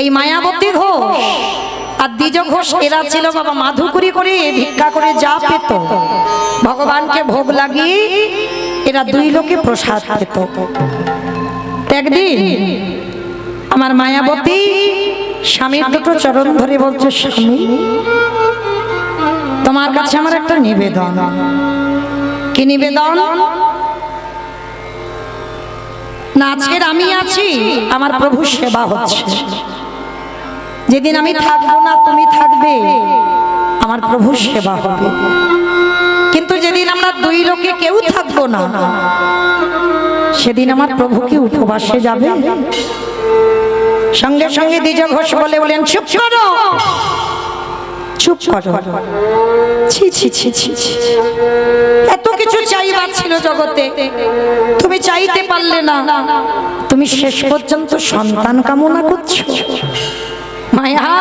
এই মায়াবতী ঘোষ আর দ্বিজ ঘোষ, এরা ছিল বাবা মাধুকরি করে ভিক্ষা করে যা পেত ভগবানকে ভোগ লাগিয়ে এরা দুই লোকে প্রসাদ পেত। একদিন আমার মায়াবতী স্বামীর দুটো চরণ ধরে বলছে, স্বামী তোমার কাছে আমার একটা নিবেদন। কি নিবেদন? না, আজকের আমি আছি, আমার প্রভুর সেবা হচ্ছে। যেদিন আমি থাকবো না, তুমি থাকবে, আমার প্রভুর সেবা হবে। কিন্তু যেদিন আমরা দুই লোকে কেউ থাকবো না, সেদিন আমার প্রভু কি উপবাসে যাবে? সঙ্গে সঙ্গে দ্বিজ ঘোষ বলেন চুপ করো, চুপ করো। ছি ছি ছি ছি ছি। এত কিছু চাইবার ছিল জগতে, তুমি চাইতে পারলে না, তুমি শেষ পর্যন্ত সন্তান কামনা করছো। মায়া